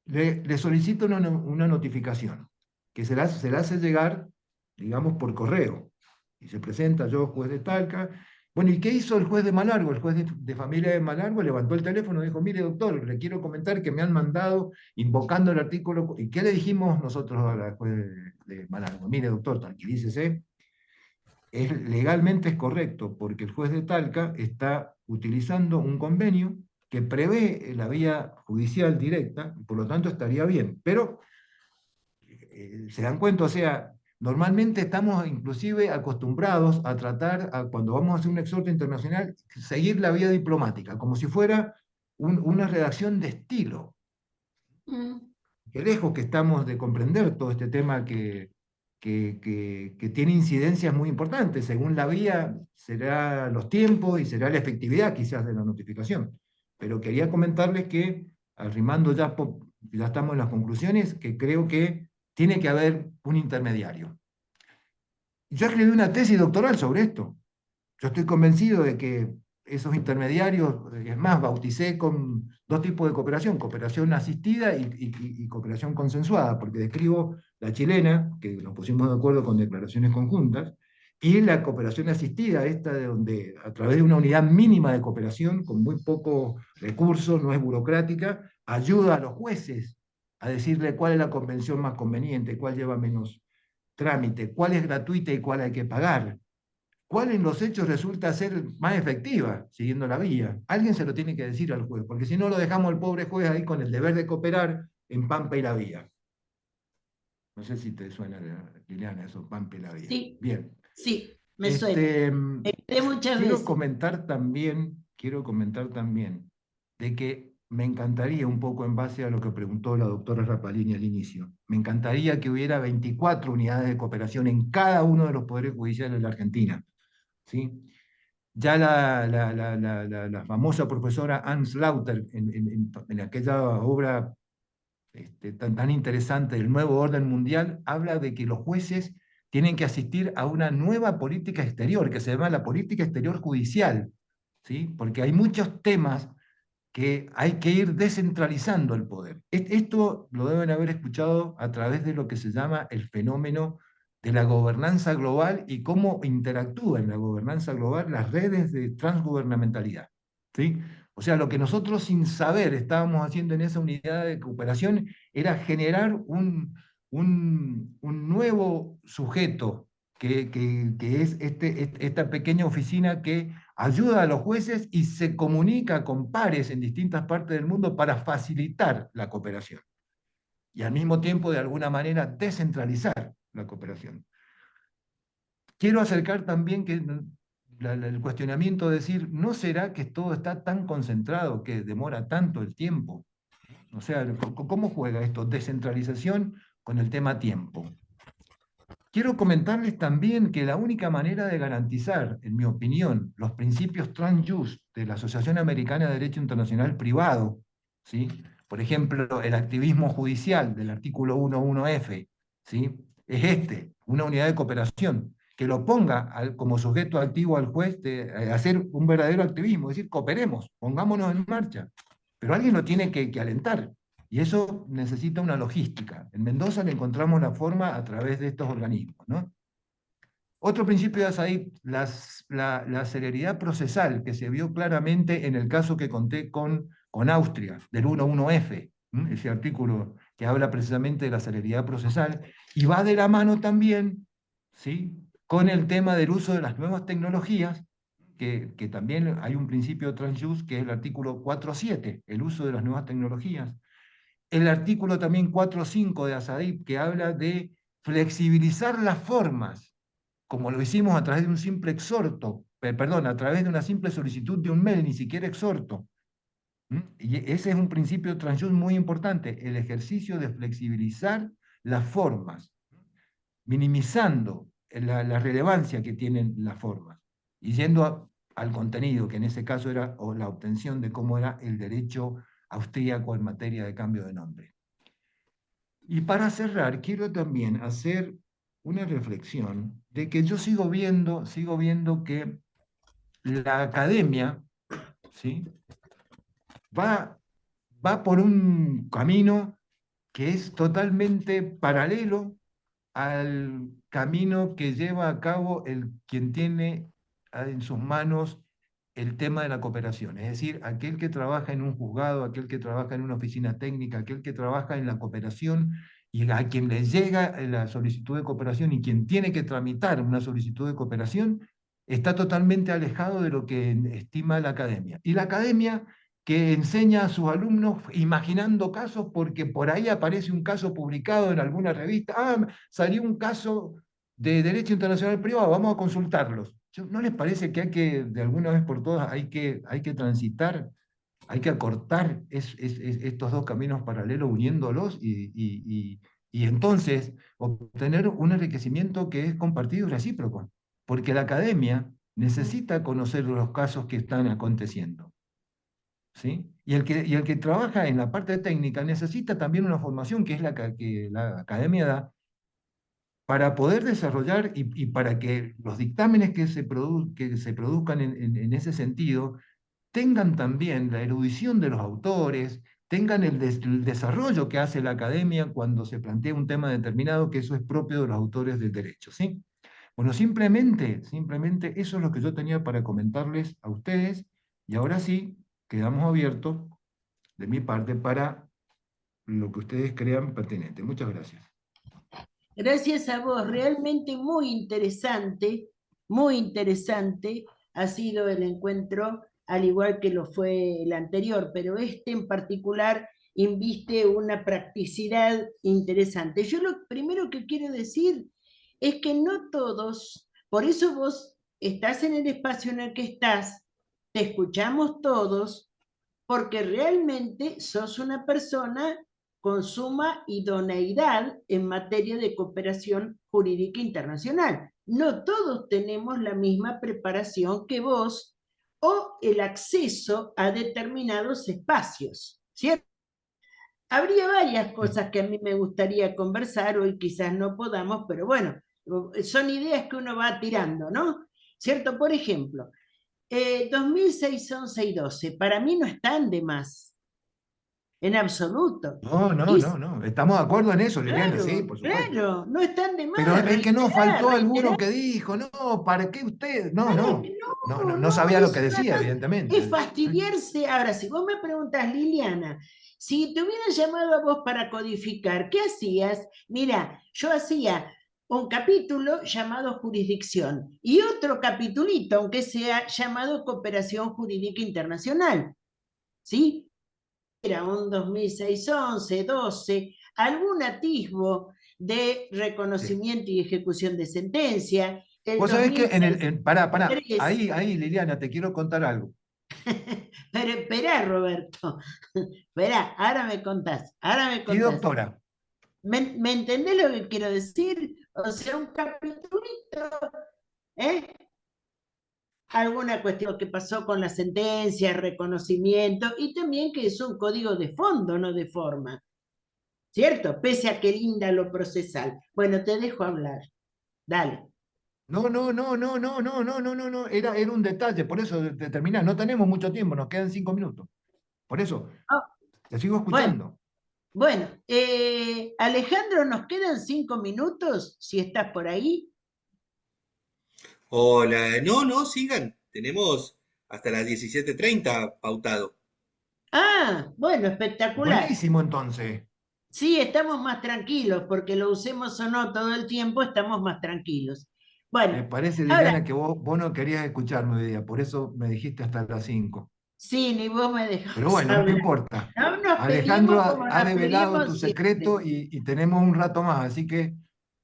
B: le solicita una notificación que se la hace llegar, digamos, por correo. Y se presenta yo, juez de Talca. Bueno, ¿y qué hizo el juez de Malargüe? El juez de familia de Malargüe levantó el teléfono y dijo, mire, doctor, le quiero comentar que me han mandado invocando el artículo. ¿Y qué le dijimos nosotros al juez de Malargüe? Mire, doctor, tranquilícese, legalmente es correcto, porque el juez de Talca está utilizando un convenio que prevé la vía judicial directa, por lo tanto estaría bien. Pero, se dan cuenta, o sea, normalmente estamos inclusive acostumbrados a tratar, cuando vamos a hacer un exhorto internacional, seguir la vía diplomática, como si fuera una redacción de estilo.
C: Mm.
B: Qué lejos que estamos de comprender todo este tema que tiene incidencias muy importantes. Según la vía, será los tiempos y será la efectividad quizás de la notificación. Pero quería comentarles que, arrimando ya estamos en las conclusiones, que creo que tiene que haber un intermediario. Yo escribí una tesis doctoral sobre esto. Yo estoy convencido de que esos intermediarios, es más, bauticé con 2 tipos de cooperación, cooperación asistida y cooperación consensuada, porque describo la chilena, que nos pusimos de acuerdo con declaraciones conjuntas, y la cooperación asistida, esta de donde a través de una unidad mínima de cooperación, con muy pocos recursos, no es burocrática, ayuda a los jueces a decirle cuál es la convención más conveniente, cuál lleva menos trámite, cuál es gratuita y cuál hay que pagar, cuál en los hechos resulta ser más efectiva, siguiendo la vía. Alguien se lo tiene que decir al juez, porque si no lo dejamos al pobre juez ahí con el deber de cooperar en Pampa y la vía. No sé si te suena, Liliana, eso, Pampa y la vía.
A: Sí,
B: Bien.
A: sí, me suena. Esté muchas
B: Quiero
A: veces.
B: quiero comentar también de que me encantaría, un poco en base a lo que preguntó la doctora Rapalini al inicio, me encantaría que hubiera 24 unidades de cooperación en cada uno de los poderes judiciales de la Argentina, ¿sí? Ya la famosa profesora Ann Slaughter, en aquella obra tan interesante del nuevo orden mundial, habla de que los jueces tienen que asistir a una nueva política exterior, que se llama la política exterior judicial, ¿sí? Porque hay muchos temas que hay que ir descentralizando el poder. Esto lo deben haber escuchado a través de lo que se llama el fenómeno de la gobernanza global y cómo interactúa en la gobernanza global las redes de transgubernamentalidad, ¿sí? O sea, lo que nosotros sin saber estábamos haciendo en esa unidad de cooperación era generar un nuevo sujeto que es esta pequeña oficina que ayuda a los jueces y se comunica con pares en distintas partes del mundo para facilitar la cooperación y al mismo tiempo, de alguna manera, descentralizar la cooperación. Quiero acercar también que el cuestionamiento de decir, ¿no será que todo está tan concentrado que demora tanto el tiempo? O sea, ¿cómo juega esto? Descentralización con el tema tiempo. Quiero comentarles también que la única manera de garantizar, en mi opinión, los principios Trans-Just de la Asociación Americana de Derecho Internacional Privado, ¿sí? Por ejemplo, el activismo judicial del artículo 11F, ¿sí? Es una unidad de cooperación, que lo ponga como sujeto activo al juez de hacer un verdadero activismo, es decir, cooperemos, pongámonos en marcha, pero alguien lo tiene que alentar. Y eso necesita una logística. En Mendoza le encontramos la forma a través de estos organismos, ¿no? Otro principio es ahí, la celeridad procesal, que se vio claramente en el caso que conté con Austria, del 11F, ese artículo que habla precisamente de la celeridad procesal, y va de la mano también, ¿sí?, con el tema del uso de las nuevas tecnologías que también hay un principio transjus, que es el artículo 4.7, el uso de las nuevas tecnologías. El artículo también 4.5 de ASADIP, que habla de flexibilizar las formas, como lo hicimos a través de un simple exhorto, perdón, a través de una simple solicitud de un mail, ni siquiera exhorto. Y ese es un principio transjus muy importante, el ejercicio de flexibilizar las formas, minimizando la relevancia que tienen las formas y yendo al contenido, que en ese caso era o la obtención de cómo era el derecho austríaco en materia de cambio de nombre. Y para cerrar, quiero también hacer una reflexión de que yo sigo viendo que la academia, ¿sí? va, va por un camino que es totalmente paralelo al camino que lleva a cabo quien tiene en sus manos el tema de la cooperación, es decir, aquel que trabaja en un juzgado, aquel que trabaja en una oficina técnica, aquel que trabaja en la cooperación y a quien le llega la solicitud de cooperación y quien tiene que tramitar una solicitud de cooperación, está totalmente alejado de lo que estima la academia. Y la academia que enseña a sus alumnos imaginando casos porque por ahí aparece un caso publicado en alguna revista, salió un caso de derecho internacional privado, vamos a consultarlos. ¿No les parece que hay que, de alguna vez por todas, hay que transitar, hay que acortar estos dos caminos paralelos uniéndolos y entonces obtener un enriquecimiento que es compartido y recíproco? Porque la academia necesita conocer los casos que están aconteciendo. ¿Sí? Y el que trabaja en la parte técnica necesita también una formación que es que la academia da para poder desarrollar y para que los dictámenes que se produzcan en ese sentido tengan también la erudición de los autores, tengan el desarrollo que hace la academia cuando se plantea un tema determinado, que eso es propio de los autores del derecho, ¿sí? Bueno, simplemente eso es lo que yo tenía para comentarles a ustedes y ahora sí, quedamos abiertos de mi parte para lo que ustedes crean pertinente. Muchas gracias.
A: Gracias a vos, realmente muy interesante ha sido el encuentro, al igual que lo fue el anterior, pero este en particular inviste una practicidad interesante. Yo lo primero que quiero decir es que no todos, por eso vos estás en el espacio en el que estás, te escuchamos todos, porque realmente sos una persona con suma idoneidad en materia de cooperación jurídica internacional. No todos tenemos la misma preparación que vos o el acceso a determinados espacios, ¿cierto? Habría varias
B: Sí.
A: cosas que a mí me gustaría conversar, hoy quizás no podamos, pero bueno, son ideas que uno va tirando, ¿no? ¿Cierto? Por ejemplo, 2006, 11 y 12, para mí no están de más, en absoluto.
B: No, no,
A: Y
B: no, no. Estamos de acuerdo en eso, Liliana, sí,
A: claro,
B: por supuesto.
A: claro, no están de
B: Pero
A: más,
B: es que no,
A: reiterar,
B: faltó alguno
A: reiterar.
B: que dijo, no, ¿para qué usted? No,
A: Para
B: no,
A: que
B: no,
A: no,
B: no, no
A: no,
B: sabía lo que
A: eso
B: decía,
A: además es
B: evidentemente.
A: fastidiarse. Ahora, si vos me preguntas, Liliana, si te hubieran llamado a vos para codificar, ¿qué hacías? Mira, yo hacía un capítulo llamado jurisdicción y otro capitulito, aunque sea llamado cooperación jurídica internacional, ¿sí? Era un 2006, 11, 12, algún atisbo de
B: Sí.
A: reconocimiento y ejecución de sentencia, el
B: Vos sabés que
A: 2006,
B: pará,
A: 3.
B: ahí, Liliana, te quiero contar algo.
A: Pero esperá, Roberto, esperá, ahora me contás, ahora me
B: Sí,
A: contás.
B: doctora.
A: ¿Me entendés lo que quiero decir? O sea, un capitulito, ¿eh? Alguna cuestión que pasó con la sentencia, reconocimiento, y también que es un código de fondo, no de forma. ¿Cierto? Pese a que linda lo procesal. Bueno, te dejo hablar. Dale.
B: No, no, no, no, no, no, no, no, no, no. Era un detalle, por eso de terminar. No tenemos mucho tiempo, nos quedan 5 minutos. Por eso,
A: Oh,
B: te sigo
A: bueno,
B: escuchando.
A: bueno. Alejandro, nos quedan 5 minutos, si estás por ahí.
C: Hola, no, no, sigan. Tenemos hasta las 17:30 pautado.
A: Ah, bueno, espectacular.
B: Buenísimo, entonces.
A: Sí, estamos más tranquilos, porque lo usemos o no todo el tiempo, estamos más tranquilos.
B: Me
A: Bueno,
B: parece,
A: ahora,
B: Liliana, que vos no querías escucharme hoy día, por eso me dijiste hasta las 5.
A: sí, ni vos me
B: Pero
A: dejás
B: bueno, no
A: hablar.
B: importa.
A: No nos
B: Alejandro
A: peleemos como
B: ha
A: nos
B: develado tu
A: peleamos
B: secreto
A: siempre.
B: y tenemos un rato más, así que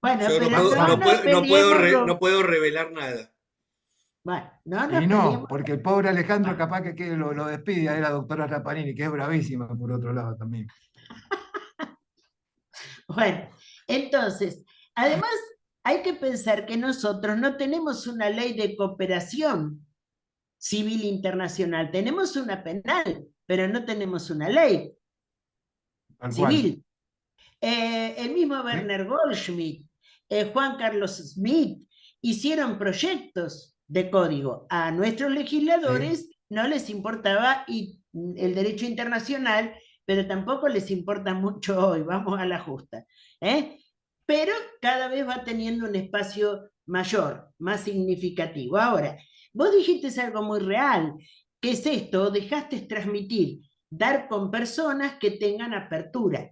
A: Bueno,
C: Yo no
A: pero
C: puedo,
A: no
C: no
A: nos
C: puedo, no puedo,
A: peleemos,
C: no puedo revelar nada.
A: bueno, no
B: y
A: nos
B: no,
A: peleemos.
B: porque el pobre Alejandro
A: Bueno,
B: capaz que lo despide a la doctora Rapanini, que es bravísima por otro lado también.
A: bueno, entonces, además hay que pensar que nosotros no tenemos una ley de cooperación civil internacional, tenemos una penal, pero no tenemos una ley
B: Tal cual.
A: civil. El mismo
B: ¿Sí?
A: Werner Goldschmidt, Juan Carlos Smith, hicieron proyectos de código. A nuestros
B: Sí.
A: legisladores no les importaba el derecho internacional, pero tampoco les importa mucho hoy, vamos a la justa. ¿Eh? Pero cada vez va teniendo un espacio mayor, más significativo. Ahora, vos dijiste algo muy real, que es esto, dejaste transmitir, dar con personas que tengan apertura.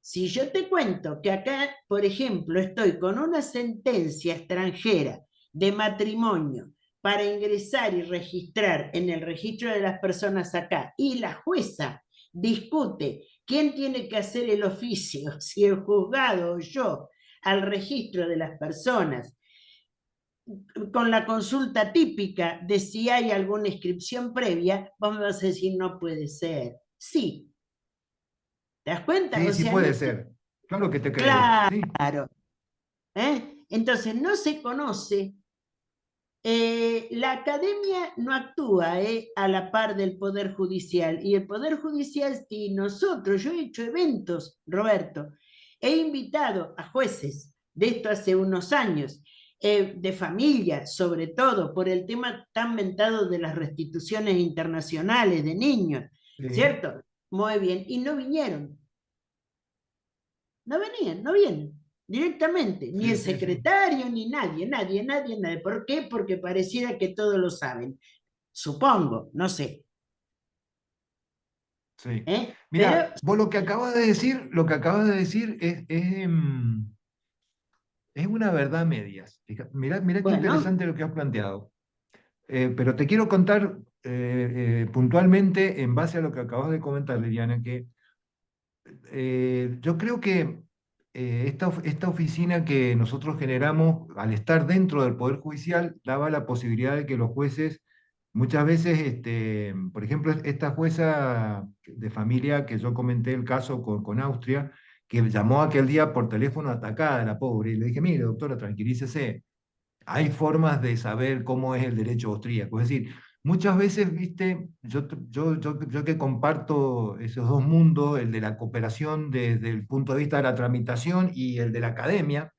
A: Si yo te cuento que acá, por ejemplo, estoy con una sentencia extranjera de matrimonio para ingresar y registrar en el registro de las personas acá, y la jueza discute quién tiene que hacer el oficio, si el juzgado o yo, al registro de las personas, con la consulta típica de si hay alguna inscripción previa, vos me vas a decir, no puede ser. Sí, ¿te das cuenta?
B: Sí,
A: O
B: sí
A: sea, no
B: puede
A: es
B: ser. Claro que te creo. Sí.
A: claro. Entonces, no se conoce, la academia no actúa a la par del Poder Judicial, y el Poder Judicial, si nosotros, yo he hecho eventos, Roberto, he invitado a jueces, de esto hace unos años, de familia, sobre todo por el tema tan mentado de las restituciones internacionales de niños,
B: Sí.
A: ¿cierto? Muy bien, y no vinieron, no venían, no vienen directamente, ni
B: Sí,
A: el
B: sí, sí.
A: secretario, ni nadie, nadie, nadie, nadie. ¿Por qué? Porque pareciera que todos lo saben. Supongo, no sé.
B: Sí.
A: Pero,
B: Mira, vos lo que acabas de decir es una verdad a medias. Mirá, mirá qué
A: bueno,
B: interesante lo que has planteado. Pero te quiero contar puntualmente, en base a lo que acabas de comentar, Liliana, que yo creo que esta oficina que nosotros generamos, al estar dentro del Poder Judicial, daba la posibilidad de que los jueces, muchas veces, por ejemplo, esta jueza de familia que yo comenté el caso con Austria, que llamó aquel día por teléfono atacada, la pobre, y le dije, mire, doctora, tranquilícese, hay formas de saber cómo es el derecho austríaco. Es decir, muchas veces, viste, yo que comparto esos dos mundos, el de la cooperación desde el punto de vista de la tramitación y el de la academia,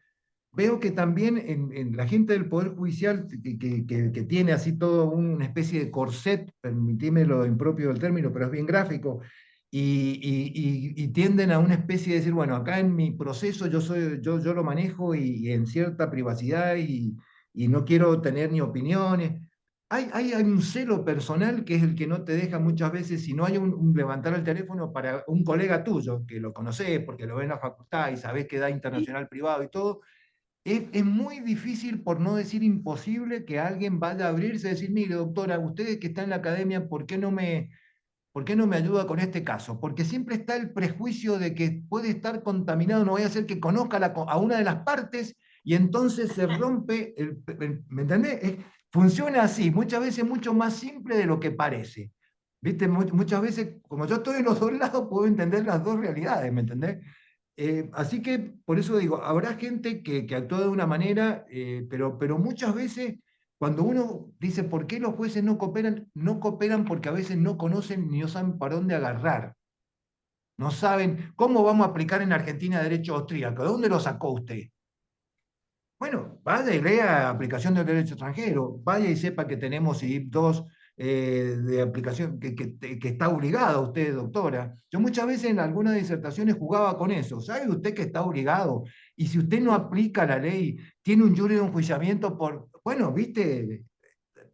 B: veo que también en la gente del Poder Judicial, que tiene así todo una especie de corset, permitime lo impropio del término, pero es bien gráfico, y tienden a una especie de decir, bueno, acá en mi proceso yo lo manejo y en cierta privacidad y no quiero tener ni opiniones. Hay un celo personal que es el que no te deja muchas veces, si no hay un levantar el teléfono para un colega tuyo, que lo conocés porque lo ves en la facultad y sabés que da internacional privado y todo, es muy difícil, por no decir imposible, que alguien vaya a abrirse y decir, mire, doctora, usted que está en la academia, por qué no me ayuda con este caso? Porque siempre está el prejuicio de que puede estar contaminado, no voy a hacer que conozca a una de las partes y entonces se rompe, ¿me entendés? Funciona así, muchas veces mucho más simple de lo que parece. ¿Viste? Muchas veces, como yo estoy en los dos lados, puedo entender las dos realidades, ¿me entendés? Así que por eso digo, habrá gente que actúa de una manera, pero muchas veces cuando uno dice por qué los jueces no cooperan porque a veces no conocen ni no saben para dónde agarrar. No saben cómo vamos a aplicar en Argentina derecho austríaco. ¿De dónde lo sacó usted? Bueno, vaya y lea aplicación del derecho extranjero, vaya y sepa que tenemos IIP 2 de aplicación que está obligada usted, doctora. Yo muchas veces en algunas disertaciones jugaba con eso. ¿Sabe usted que está obligado? Y si usted no aplica la ley, tiene un jury de enjuiciamiento por... Bueno, viste,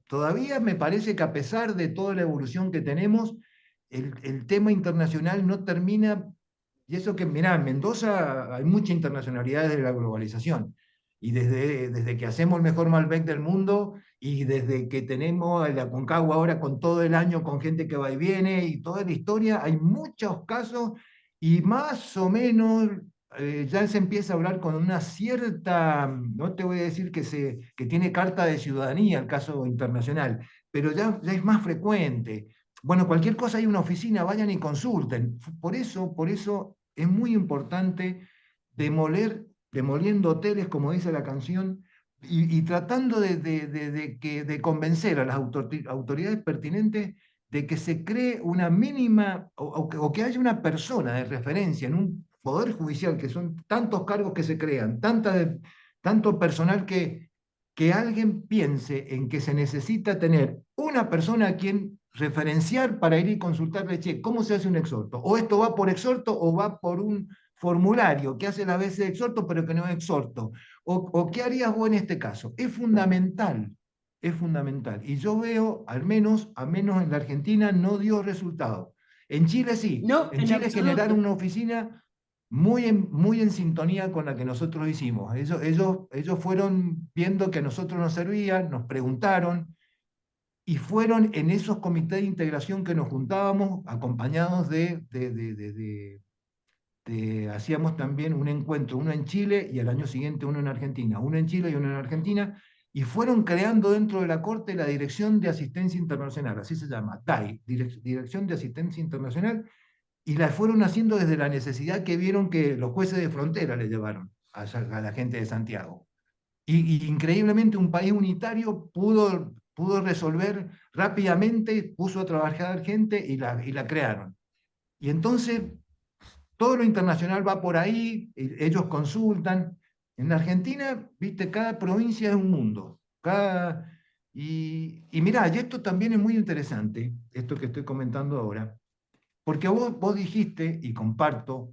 B: todavía me parece que a pesar de toda la evolución que tenemos, el tema internacional no termina, y eso que, mirá, en Mendoza hay mucha internacionalidad desde la globalización, y desde que hacemos el mejor Malbec del mundo, y desde que tenemos la Aconcagua ahora con todo el año, con gente que va y viene, y toda la historia, hay muchos casos, y más o menos ya se empieza a hablar con una cierta, no te voy a decir que tiene carta de ciudadanía el caso internacional, pero ya es más frecuente. Bueno, cualquier cosa hay una oficina, vayan y consulten. Por eso es muy importante demoliendo hoteles, como dice la canción, y tratando de convencer a las autoridades pertinentes de que se cree una mínima, o que haya una persona de referencia en un poder judicial, que son tantos cargos que se crean, tanto personal que alguien piense en que se necesita tener una persona a quien referenciar para ir y consultarle, che, ¿cómo se hace un exhorto? O esto va por exhorto o va por un formulario que hace las veces de exhorto, pero que no es exhorto. O qué harías vos en este caso. Es fundamental, es fundamental. Y yo veo, al menos en la Argentina, no dio resultado. En Chile sí.
A: No,
B: En
A: en
B: Chile generaron
A: absoluto.
B: una oficina muy en sintonía con la que nosotros hicimos. Ellos fueron viendo que a nosotros nos servían, nos preguntaron, y fueron en esos comités de integración que nos juntábamos, acompañados hacíamos también un encuentro, uno en Chile y al año siguiente uno en Argentina, uno en Chile y uno en Argentina, y fueron creando dentro de la Corte la Dirección de Asistencia Internacional, así se llama, DAI, Dirección de Asistencia Internacional, y la fueron haciendo desde la necesidad que vieron que los jueces de frontera le llevaron a la gente de Santiago. Y increíblemente un país unitario pudo resolver rápidamente, puso a trabajar gente y la crearon. Y entonces todo lo internacional va por ahí, ellos consultan. En la Argentina, viste, cada provincia es un mundo. Y mirá, y esto también es muy interesante, esto que estoy comentando ahora, porque vos dijiste, y comparto,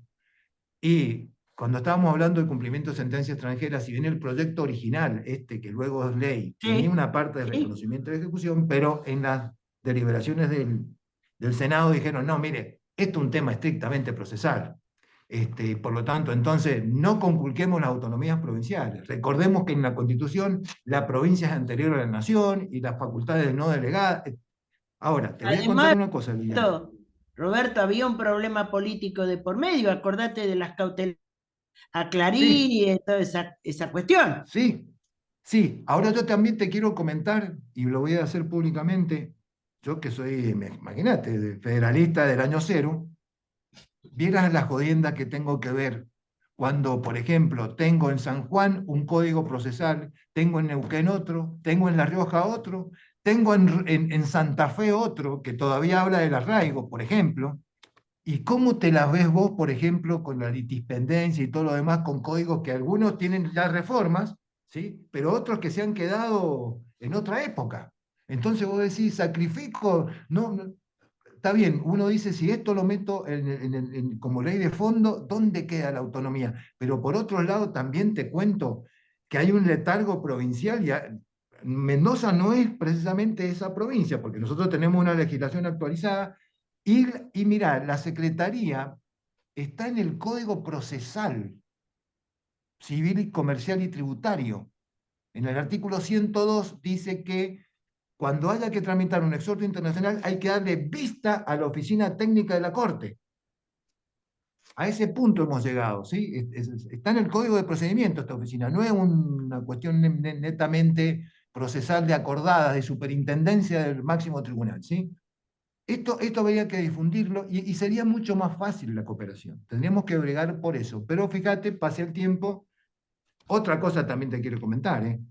B: y cuando estábamos hablando del cumplimiento de sentencia extranjera, si bien el proyecto original, este que luego es ley, tenía
A: Sí,
B: una parte de
A: sí.
B: reconocimiento de ejecución, pero en las deliberaciones del Senado dijeron, no, mire, esto es un tema estrictamente procesal. Por lo tanto, entonces, no conculquemos las autonomías provinciales. Recordemos que en la Constitución la provincia es anterior a la nación y las facultades no delegadas. Ahora, te voy a contar
A: Además,
B: una cosa, Liliana.
A: Roberto, había un problema político de por medio. Acordate de las cautelares a Clarín
B: Sí,
A: y toda esa cuestión.
B: sí, sí. Ahora yo también te quiero comentar, y lo voy a hacer públicamente, yo que soy, imagínate, federalista del año cero, vieras la jodienda que tengo que ver cuando, por ejemplo, tengo en San Juan un código procesal, tengo en Neuquén otro, tengo en La Rioja otro, tengo en Santa Fe otro que todavía habla del arraigo, por ejemplo. ¿Y cómo te las ves vos, por ejemplo, con la litispendencia y todo lo demás, con códigos que algunos tienen ya reformas, ¿sí? Pero otros que se han quedado en otra época? Entonces vos decís, sacrifico, no, está bien, uno dice, si esto lo meto como ley de fondo, ¿dónde queda la autonomía? Pero por otro lado, también te cuento que hay un letargo provincial. Mendoza no es precisamente esa provincia, porque nosotros tenemos una legislación actualizada y mira, la Secretaría está en el Código Procesal Civil, Comercial y Tributario. En el artículo 102 dice que cuando haya que tramitar un exhorto internacional hay que darle vista a la oficina técnica de la Corte. A ese punto hemos llegado, ¿sí? Está en el Código de Procedimiento esta oficina, no es una cuestión netamente procesal de acordadas, de superintendencia del máximo tribunal, ¿sí? Esto habría que difundirlo y sería mucho más fácil la cooperación. Tendríamos que bregar por eso. Pero fíjate, pase el tiempo. Otra cosa también te quiero comentar, ¿eh?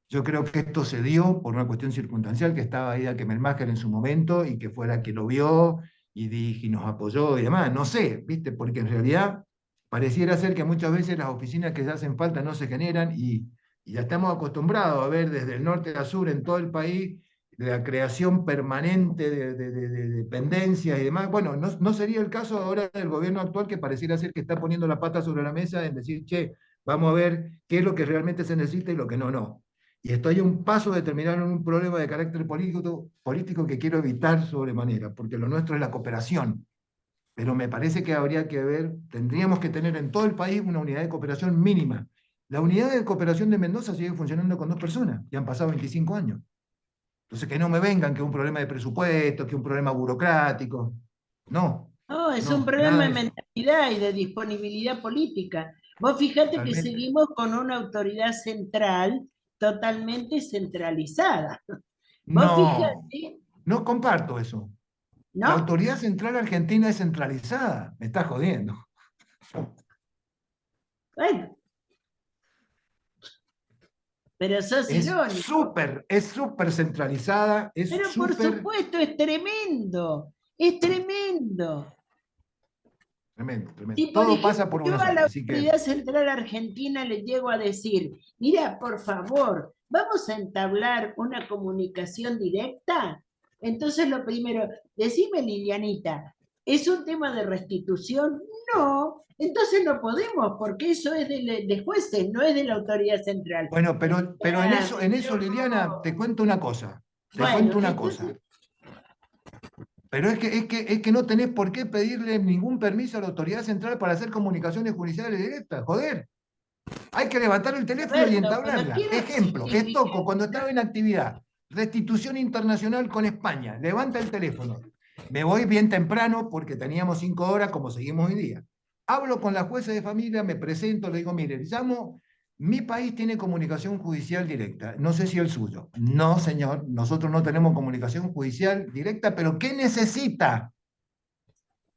B: Yo creo que esto se dio por una cuestión circunstancial, que estaba ahí a Kemelmacher en su momento y que fue la que lo vio y nos apoyó y demás. No sé, ¿viste? Porque en realidad pareciera ser que muchas veces las oficinas que se hacen falta no se generan y ya estamos acostumbrados a ver desde el norte a sur en todo el país la creación permanente de dependencias y demás. Bueno, no sería el caso ahora del gobierno actual, que pareciera ser que está poniendo la pata sobre la mesa en decir, che, vamos a ver qué es lo que realmente se necesita y lo que no, no. Y estoy a un paso de terminar en un problema de carácter político que quiero evitar sobremanera, porque lo nuestro es la cooperación. Pero me parece que habría que ver, tendríamos que tener en todo el país una unidad de cooperación mínima. La unidad de cooperación de Mendoza sigue funcionando con 2 personas y han pasado 25 años. Entonces, que no me vengan que un problema de presupuesto, que un problema burocrático. No,
A: No, es un
B: no, nada
A: problema
B: de
A: de
B: eso.
A: mentalidad y de disponibilidad política. Vos fíjate que
B: Totalmente.
A: seguimos con una autoridad central totalmente centralizada. Vos
B: No,
A: fíjate,
B: no comparto eso. La
A: ¿no?
B: autoridad central argentina es centralizada. Me estás jodiendo.
A: Bueno, pero sos irónico.
B: Es súper centralizada, es
A: Pero por
B: súper
A: supuesto, es tremendo. Es tremendo.
B: tremendo, tremendo.
A: Si, por
B: Todo
A: ejemplo,
B: pasa por
A: yo
B: Buenos
A: a la
B: Aires, así que,
A: Autoridad Central Argentina le llego a decir, mira, por favor, vamos a entablar una comunicación directa. Entonces, lo primero, decime, Lilianita, ¿es un tema de restitución? No, entonces no podemos, porque eso es de jueces, no es de la Autoridad Central.
B: bueno, pero en eso,
A: Pero,
B: Liliana, te cuento una cosa. Te cuento
A: bueno,
B: una
A: entonces,
B: cosa. Pero es que no tenés por qué pedirle ningún permiso a la autoridad central para hacer comunicaciones judiciales directas. Joder, hay que levantar el teléfono y
A: Roberto, pero
B: entablarla.
A: quiero
B: Ejemplo,
A: simplificar.
B: Estoco, cuando estaba en actividad, restitución internacional con España, levanta el teléfono. Me voy bien temprano porque teníamos 5 horas como seguimos hoy día. Hablo con la jueza de familia, me presento, le digo, mire, llamo, mi país tiene comunicación judicial directa, no sé si el suyo. No, señor, nosotros no tenemos comunicación judicial directa, pero ¿qué necesita?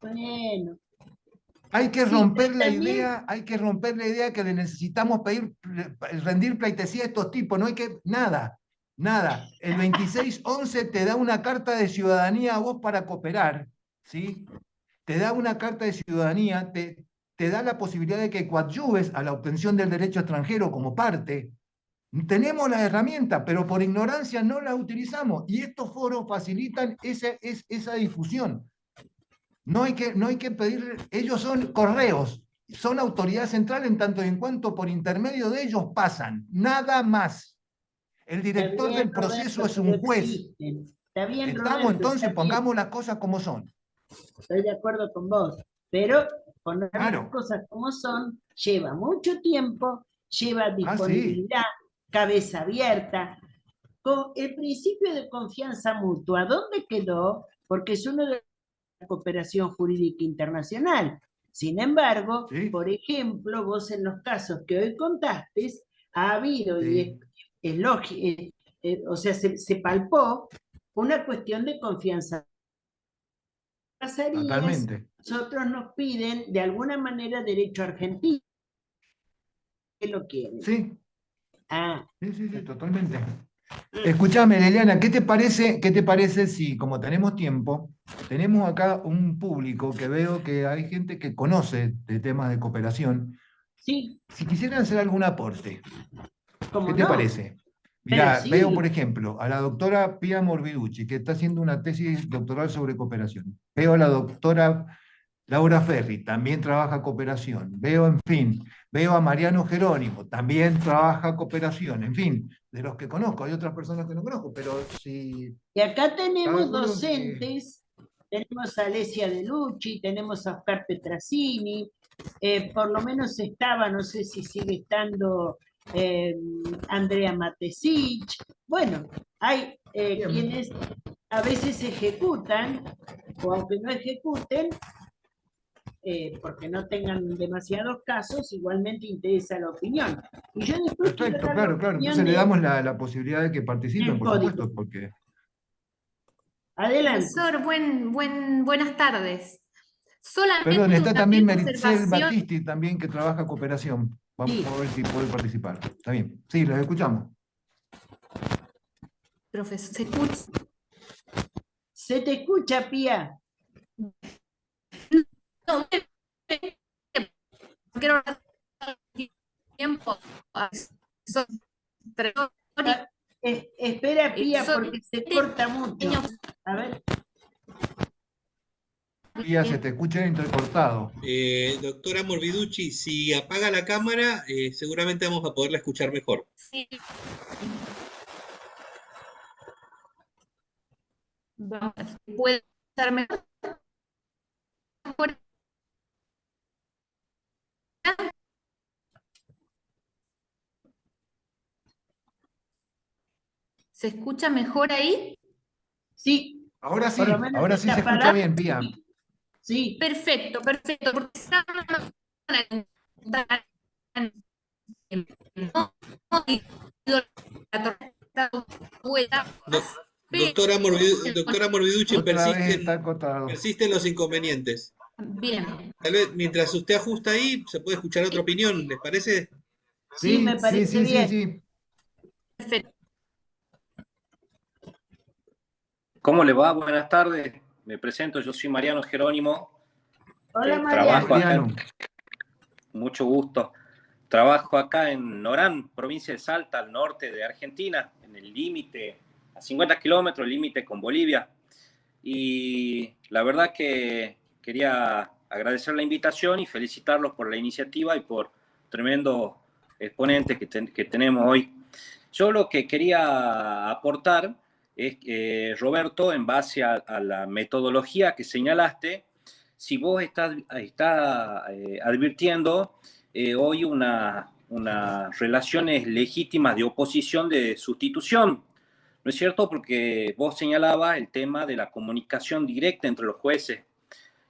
A: Bueno,
B: Hay que
A: sí,
B: romper
A: pero
B: la
A: también,
B: idea, hay que romper la idea que le necesitamos pedir, rendir pleitesía a estos tipos, no hay que, nada, nada. El 2611 te da una carta de ciudadanía a vos para cooperar, ¿sí? Te da una carta de ciudadanía, te da la posibilidad de que coadyuves a la obtención del derecho extranjero como parte. Tenemos la herramienta, pero por ignorancia no la utilizamos y estos foros facilitan esa difusión. No hay que pedir, ellos son correos, son autoridad central en tanto y en cuanto por intermedio de ellos pasan, nada más. El
A: está
B: director
A: bien,
B: del proceso
A: Roberto,
B: es
A: pero
B: un juez.
A: existen. Está bien,
B: ¿Estamos?
A: Roberto, está
B: Entonces
A: bien.
B: pongamos las cosas como son.
A: Estoy de acuerdo con vos. Pero poner las
B: Claro.
A: cosas como son lleva mucho tiempo, lleva
B: Ah, sí.
A: disponibilidad, cabeza abierta. Con el principio de confianza mutua, ¿dónde quedó? Porque es uno de la cooperación jurídica internacional. Sin embargo,
B: Sí.
A: por ejemplo, vos en los casos que hoy contaste, ha habido, y
B: Sí.
A: es lógico, o sea, se palpó una cuestión de confianza. Pasarías,
B: Totalmente.
A: nosotros nos piden de alguna manera derecho argentino, que lo quieren.
B: Sí.
A: Ah,
B: Sí, sí, sí, totalmente. Escúchame, Liliana, qué te parece si, como tenemos tiempo, tenemos acá un público que veo que hay gente que conoce de temas de cooperación?
A: sí,
B: Si quisieran hacer algún aporte, ¿qué
A: cómo
B: te
A: no,
B: parece?
A: pero
B: Mirá, veo, por
A: sí,
B: ejemplo, a la doctora Pia Morbiducci, que está haciendo una tesis doctoral sobre cooperación. Veo a la doctora Laura Ferri, también trabaja cooperación. Veo, en fin, veo a Mariano Jerónimo, también trabaja cooperación. En fin, de los que conozco, hay otras personas que no conozco, pero si
A: y acá tenemos
B: calculo que...
A: docentes, tenemos a Alessia De Lucci, tenemos a Oscar Petrasini, por lo menos estaba, no sé si sigue estando eh, Andrea Matesich, bueno, hay
B: Bien.
A: quienes a veces ejecutan, o aunque no ejecuten, porque no tengan demasiados casos, igualmente interesa la opinión. Y yo después quiero
B: Perfecto,
A: dar la
B: claro, claro.
A: opinión
B: Entonces le damos
A: de
B: la posibilidad de que participen,
A: el
B: por
A: código.
B: supuesto, porque...
A: Adelante.
D: Profesor, buenas tardes.
B: Perdón,
D: Solamente
B: está
D: una
B: también
D: breve
B: Meritxell
D: observación.
B: Battisti, también que trabaja cooperación. Vamos
A: Sí,
B: a ver si puede participar. Está bien. Sí, los escuchamos.
D: Profesor, ¿se escucha?
A: se te escucha, Pía.
D: No, quiero ahorrar tiempo. Son
A: Ah, espera, Pía,
D: son
A: porque se corta mucho. A ver,
B: Pía, se te escucha entrecortado.
C: Doctora Morbiducci, si apaga la cámara, seguramente vamos a poderla escuchar mejor.
D: Sí, vamos, puede estar mejor. ¿Se escucha mejor ahí?
A: Sí,
B: Ahora
A: por lo
B: sí,
A: menos
B: ahora
A: en
B: sí
A: la
B: se escucha
A: palabra,
B: bien, Pía.
A: sí. Sí,
D: Perfecto, perfecto. Porque estaba no, la tormenta vuela, pero
C: Doctora Morbiducci,
B: Otra vez está cortado.
C: persisten los inconvenientes.
D: bien,
C: Tal vez mientras usted ajusta ahí, se puede escuchar otra opinión, ¿les parece?
A: sí, me
B: Sí, sí,
A: parece
B: sí, sí,
A: bien.
B: sí.
D: perfecto.
E: ¿Cómo le va? Buenas tardes. Me presento, yo soy Mariano Jerónimo.
A: Hola,
B: Hola,
E: Trabajo
A: Mariano.
E: acá,
B: Mariano.
E: mucho gusto. Trabajo acá en Norán, provincia de Salta, al norte de Argentina, en el límite, a 50 kilómetros, límite con Bolivia. Y la verdad que quería agradecer la invitación y felicitarlos por la iniciativa y por tremendo exponente que tenemos hoy. Yo lo que quería aportar es, Roberto, en base a la metodología que señalaste, si vos estás advirtiendo hoy unas relaciones legítimas de oposición de sustitución, ¿no es cierto? Porque vos señalabas el tema de la comunicación directa entre los jueces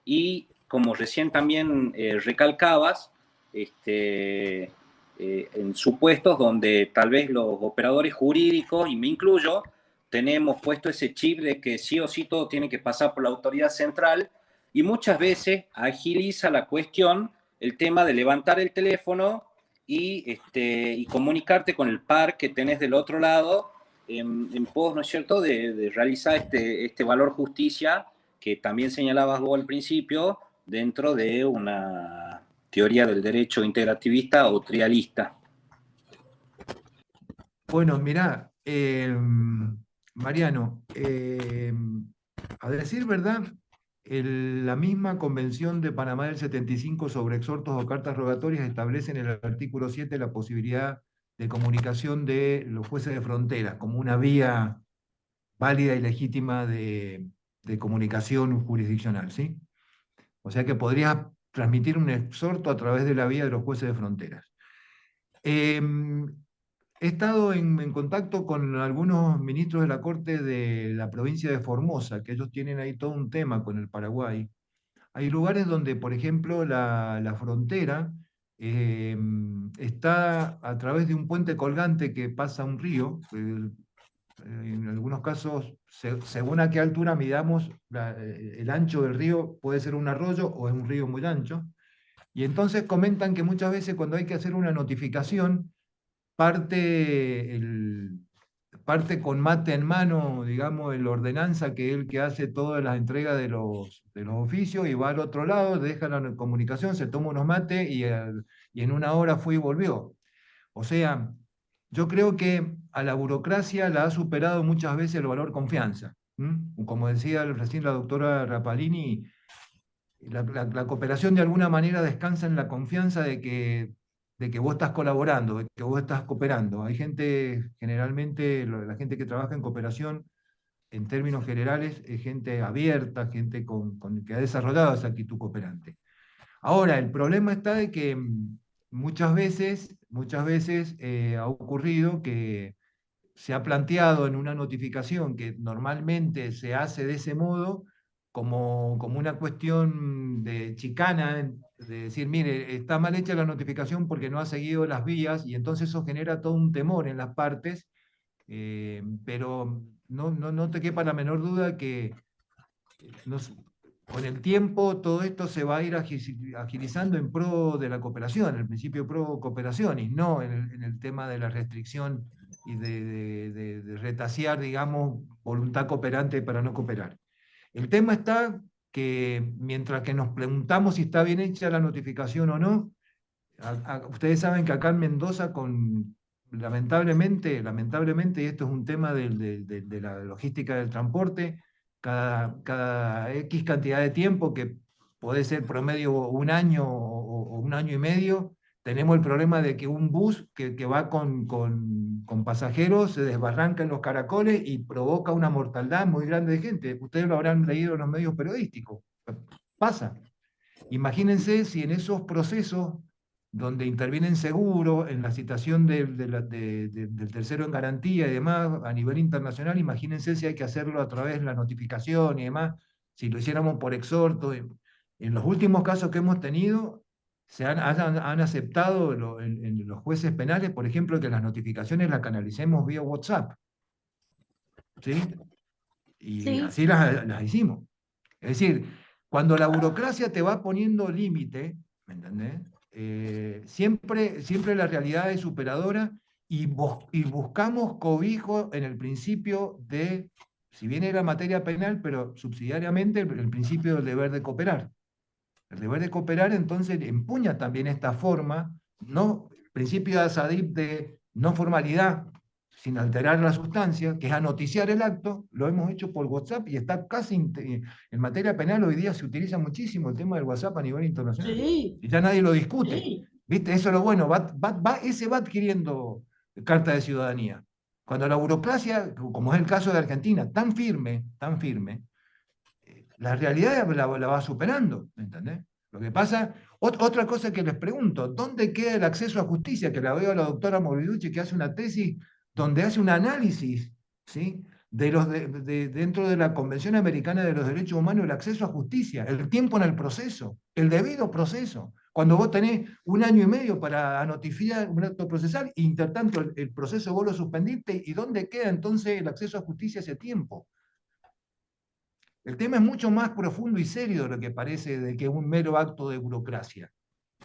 E: y como recién también recalcabas, en supuestos donde tal vez los operadores jurídicos, y me incluyo, tenemos puesto ese chip de que sí o sí todo tiene que pasar por la autoridad central y muchas veces agiliza la cuestión el tema de levantar el teléfono y comunicarte con el par que tenés del otro lado en pos, ¿no es cierto?, de realizar este valor justicia que también señalabas vos al principio, dentro de una teoría del derecho integrativista o trialista.
B: Bueno, mirá, Mariano, a decir verdad, la misma Convención de Panamá del 75 sobre exhortos o cartas rogatorias establece en el artículo 7 la posibilidad de comunicación de los jueces de frontera como una vía válida y legítima de comunicación jurisdiccional, ¿sí? O sea que podrías transmitir un exhorto a través de la vía de los jueces de fronteras. He estado en contacto con algunos ministros de la Corte de la provincia de Formosa, que ellos tienen ahí todo un tema con el Paraguay. Hay lugares donde, por ejemplo, la frontera está a través de un puente colgante que pasa un río. En algunos casos, según a qué altura midamos, el ancho del río puede ser un arroyo o es un río muy ancho. Y entonces comentan que muchas veces cuando hay que hacer una notificación, parte, parte con mate en mano, digamos, el ordenanza, que es el que hace todas las entregas de los oficios, y va al otro lado, deja la comunicación, se toma unos mates y en una hora fue y volvió. O sea, yo creo que a la burocracia la ha superado muchas veces el valor confianza. Como decía recién la doctora Rapalini, la cooperación de alguna manera descansa en la confianza de que vos estás colaborando, de que vos estás cooperando. Hay gente, generalmente, la gente que trabaja en cooperación, en términos generales, es gente abierta, gente que ha desarrollado esa actitud cooperante. Ahora, el problema está de que muchas veces ha ocurrido que se ha planteado en una notificación que normalmente se hace de ese modo como una cuestión de chicana, de decir, mire, está mal hecha la notificación porque no ha seguido las vías, y entonces eso genera todo un temor en las partes, pero no te quepa la menor duda que nos- con el tiempo todo esto se va a ir agilizando en pro de la cooperación, el principio pro cooperacionis, no en el tema de la restricción y de retasear, digamos, voluntad cooperante para no cooperar. El tema está que mientras que nos preguntamos si está bien hecha la notificación o no, ustedes saben que acá en Mendoza, lamentablemente, y esto es un tema de la logística del transporte, cada X cantidad de tiempo, que puede ser promedio un año o un año y medio, tenemos el problema de que un bus que va con pasajeros se desbarranca en los caracoles y provoca una mortandad muy grande de gente. Ustedes lo habrán leído en los medios periodísticos. Pasa. Imagínense si en esos procesos donde intervienen seguros en la citación del tercero en garantía y demás a nivel internacional. Imagínense si hay que hacerlo a través de la notificación y demás, si lo hiciéramos por exhorto. En los últimos casos que hemos tenido, han aceptado en los jueces penales, por ejemplo, que las notificaciones las canalicemos vía WhatsApp, ¿sí? Y
A: Sí,
B: así las hicimos. Es decir, cuando la burocracia te va poniendo límite, ¿me entendés? Siempre la realidad es superadora y buscamos cobijo en el principio de, si bien era materia penal, pero subsidiariamente el principio del deber de cooperar. El deber de cooperar entonces empuña también esta forma, ¿no? El principio de Asadip de no formalidad, sin alterar la sustancia, que es anoticiar el acto, lo hemos hecho por WhatsApp y está casi en materia penal hoy día se utiliza muchísimo el tema del WhatsApp a nivel internacional.
A: sí,
B: Y ya nadie lo discute.
A: sí,
B: ¿Viste? Eso es lo bueno, ese va adquiriendo carta de ciudadanía. Cuando la burocracia, como es el caso de Argentina, tan firme, la realidad la va superando, ¿me entendés? Lo que pasa, otra cosa que les pregunto, ¿dónde queda el acceso a justicia? Que la veo a la doctora Morbiducci que hace una tesis donde hace un análisis, ¿sí? Dentro de la Convención Americana de los Derechos Humanos, el acceso a justicia, el tiempo en el proceso, el debido proceso. Cuando vos tenés 1 año y medio para notificar un acto procesal, y intertanto el proceso vos lo suspendiste, ¿y dónde queda entonces el acceso a justicia ese tiempo? El tema es mucho más profundo y serio de lo que parece de que un mero acto de burocracia.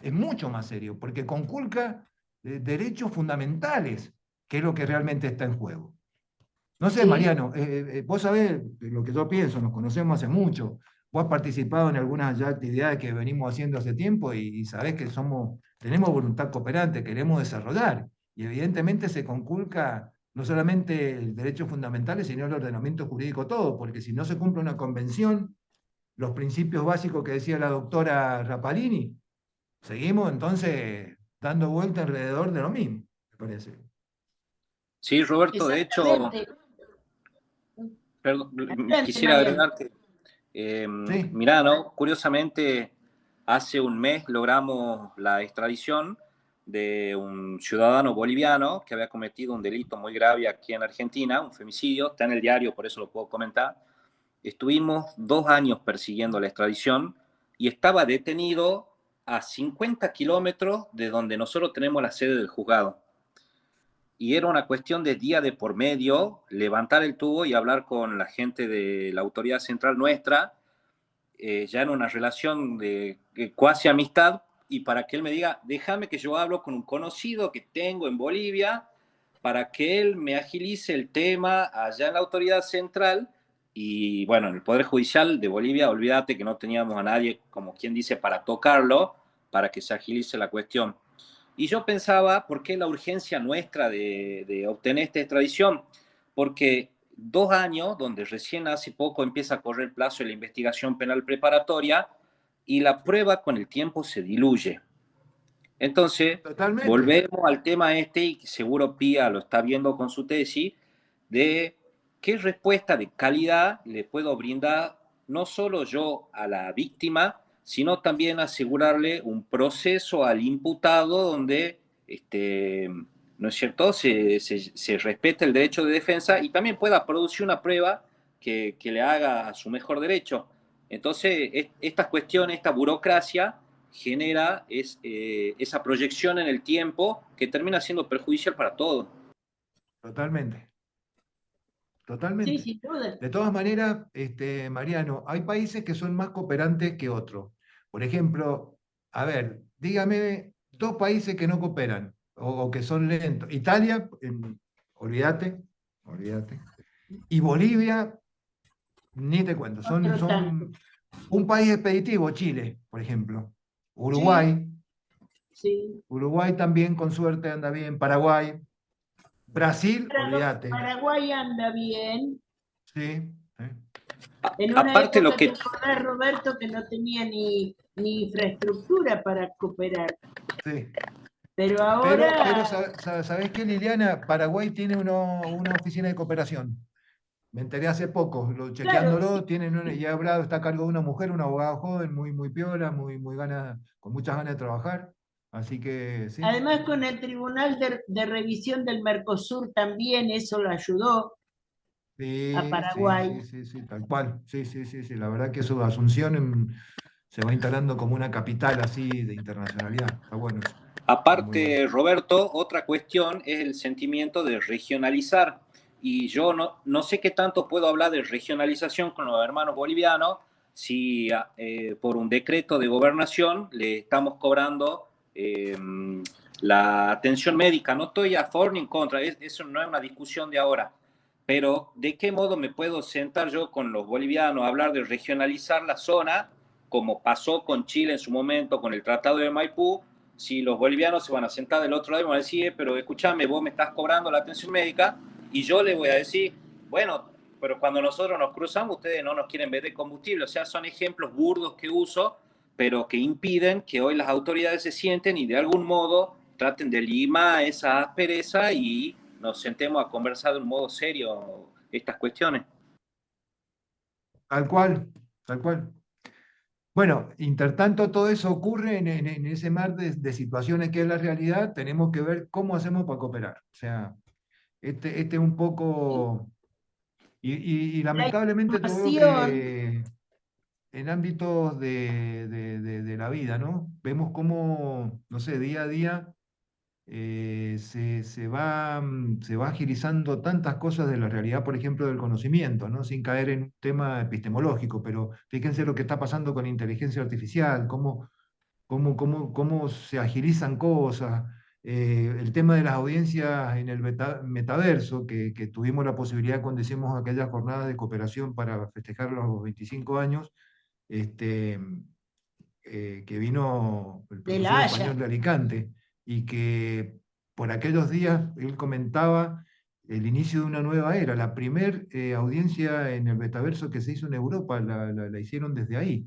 B: Es mucho más serio, porque conculca derechos fundamentales, que es lo que realmente está en juego. No sé,
A: sí.
B: Mariano, vos sabés lo que yo pienso, nos conocemos hace mucho, vos has participado en algunas ya actividades que venimos haciendo hace tiempo y sabés que tenemos voluntad cooperante, queremos desarrollar, y evidentemente se conculca no solamente derechos fundamentales, sino el ordenamiento jurídico todo, porque si no se cumple una convención, los principios básicos que decía la doctora Rapalini, seguimos entonces dando vuelta alrededor de lo mismo, me parece.
E: Sí, Roberto, de hecho,
A: Exactamente.
E: perdón,
A: Adelante,
E: quisiera
A: Mariano.
E: agregarte,
B: Sí,
E: mirá, ¿no? Curiosamente, hace un mes logramos la extradición de un ciudadano boliviano que había cometido un delito muy grave aquí en Argentina, un femicidio, está en el diario, por eso lo puedo comentar. Estuvimos 2 años persiguiendo la extradición y estaba detenido a 50 kilómetros de donde nosotros tenemos la sede del juzgado. Y era una cuestión de día de por medio, levantar el tubo y hablar con la gente de la autoridad central nuestra, ya en una relación de cuasi amistad, y para que él me diga, déjame que yo hablo con un conocido que tengo en Bolivia, para que él me agilice el tema allá en la autoridad central. Y bueno, en el Poder Judicial de Bolivia, olvídate que no teníamos a nadie, como quien dice, para tocarlo, para que se agilice la cuestión. Y yo pensaba, ¿por qué la urgencia nuestra de obtener esta extradición? Porque 2 años, donde recién hace poco empieza a correr el plazo de la investigación penal preparatoria, y la prueba con el tiempo se diluye. Entonces,
B: totalmente.
E: volvemos al tema este, y seguro Pía lo está viendo con su tesis, de qué respuesta de calidad le puedo brindar no solo yo a la víctima, sino también asegurarle un proceso al imputado donde, ¿no es cierto?, se respete el derecho de defensa y también pueda producir una prueba que le haga a su mejor derecho. Entonces, estas cuestiones, esta burocracia genera esa proyección en el tiempo que termina siendo perjudicial para todo.
B: Totalmente,
A: Sí,
B: totalmente.
A: sin duda.
B: De todas maneras, Mariano, hay países que son más cooperantes que otros. Por ejemplo, a ver, dígame 2 países que no cooperan o que son lentos. Italia, olvídate, olvídate. Y Bolivia, ni te cuento,
A: Otro tanto.
B: son un país expeditivo, Chile, por ejemplo.
A: Sí,
B: Uruguay,
A: sí.
B: Uruguay también con suerte anda bien. Paraguay, Brasil, olvídate.
A: Paraguay anda bien.
B: Sí, sí.
A: En una
E: Aparte lo
A: época, te
E: que
A: acordás, Roberto, que no tenía ni infraestructura para cooperar.
B: Sí.
A: Pero
B: Pero
A: ahora,
B: ¿sabés qué, Liliana? Paraguay tiene una oficina de cooperación. Me enteré hace poco,
A: claro, sí,
B: chequeándolo, y está a cargo de una mujer, una abogada joven, muy, muy piola, con muchas ganas de trabajar. Así que, sí.
A: Además, con el Tribunal de Revisión del Mercosur también eso lo ayudó a
B: Sí,
A: Paraguay.
B: tal cual. Sí. La verdad que eso de Asunción se va instalando como una capital así de internacionalidad. Está bueno eso. Está muy bueno.
E: Aparte, Roberto, otra cuestión es el sentimiento de regionalizar. Y yo no sé qué tanto puedo hablar de regionalización con los hermanos bolivianos si por un decreto de gobernación le estamos cobrando la atención médica. No estoy a favor ni en contra, eso no es una discusión de ahora. Pero ¿de qué modo me puedo sentar yo con los bolivianos a hablar de regionalizar la zona, como pasó con Chile en su momento, con el Tratado de Maipú? Si los bolivianos se van a sentar del otro lado y van a decir, pero escúchame, vos me estás cobrando la atención médica, y yo le voy a decir, bueno, pero cuando nosotros nos cruzamos, ustedes no nos quieren vender combustible. O sea, son ejemplos burdos que uso, pero que impiden que hoy las autoridades se sienten y de algún modo traten de limar esa aspereza y nos sentemos a conversar de un modo serio estas cuestiones.
B: Tal cual, tal cual. Bueno, intertanto todo eso ocurre en ese mar de situaciones que es la realidad, tenemos que ver cómo hacemos para cooperar. O sea, este es un poco, y
A: La
B: lamentablemente te veo
A: información,
B: que en ámbitos de la vida, ¿no? Vemos cómo, no sé, día a día se va agilizando tantas cosas de la realidad, por ejemplo, del conocimiento, ¿no? Sin caer en un tema epistemológico, pero fíjense lo que está pasando con inteligencia artificial, cómo se agilizan cosas. El tema de las audiencias en el metaverso, que tuvimos la posibilidad cuando hicimos aquella jornada de cooperación para festejar los 25 años, este, que vino el
A: de
B: profesor
A: La
B: español
A: Haya.
B: de Alicante, y que por aquellos días él comentaba el inicio de una nueva era. La primer audiencia en el metaverso que se hizo en Europa la hicieron desde ahí.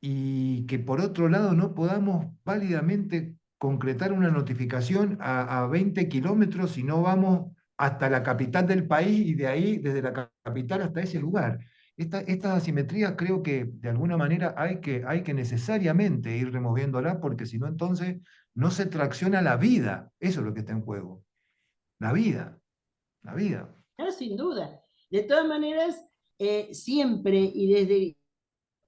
B: Y que por otro lado no podamos válidamente concretar una notificación a 20 kilómetros si no vamos hasta la capital del país y de ahí, desde la capital hasta ese lugar. Estas asimetrías creo que de alguna manera hay que necesariamente ir removiéndola, porque si no entonces no se tracciona la vida. Eso es lo que está en juego. La vida, la vida.
A: No, sin duda. De todas maneras, siempre y desde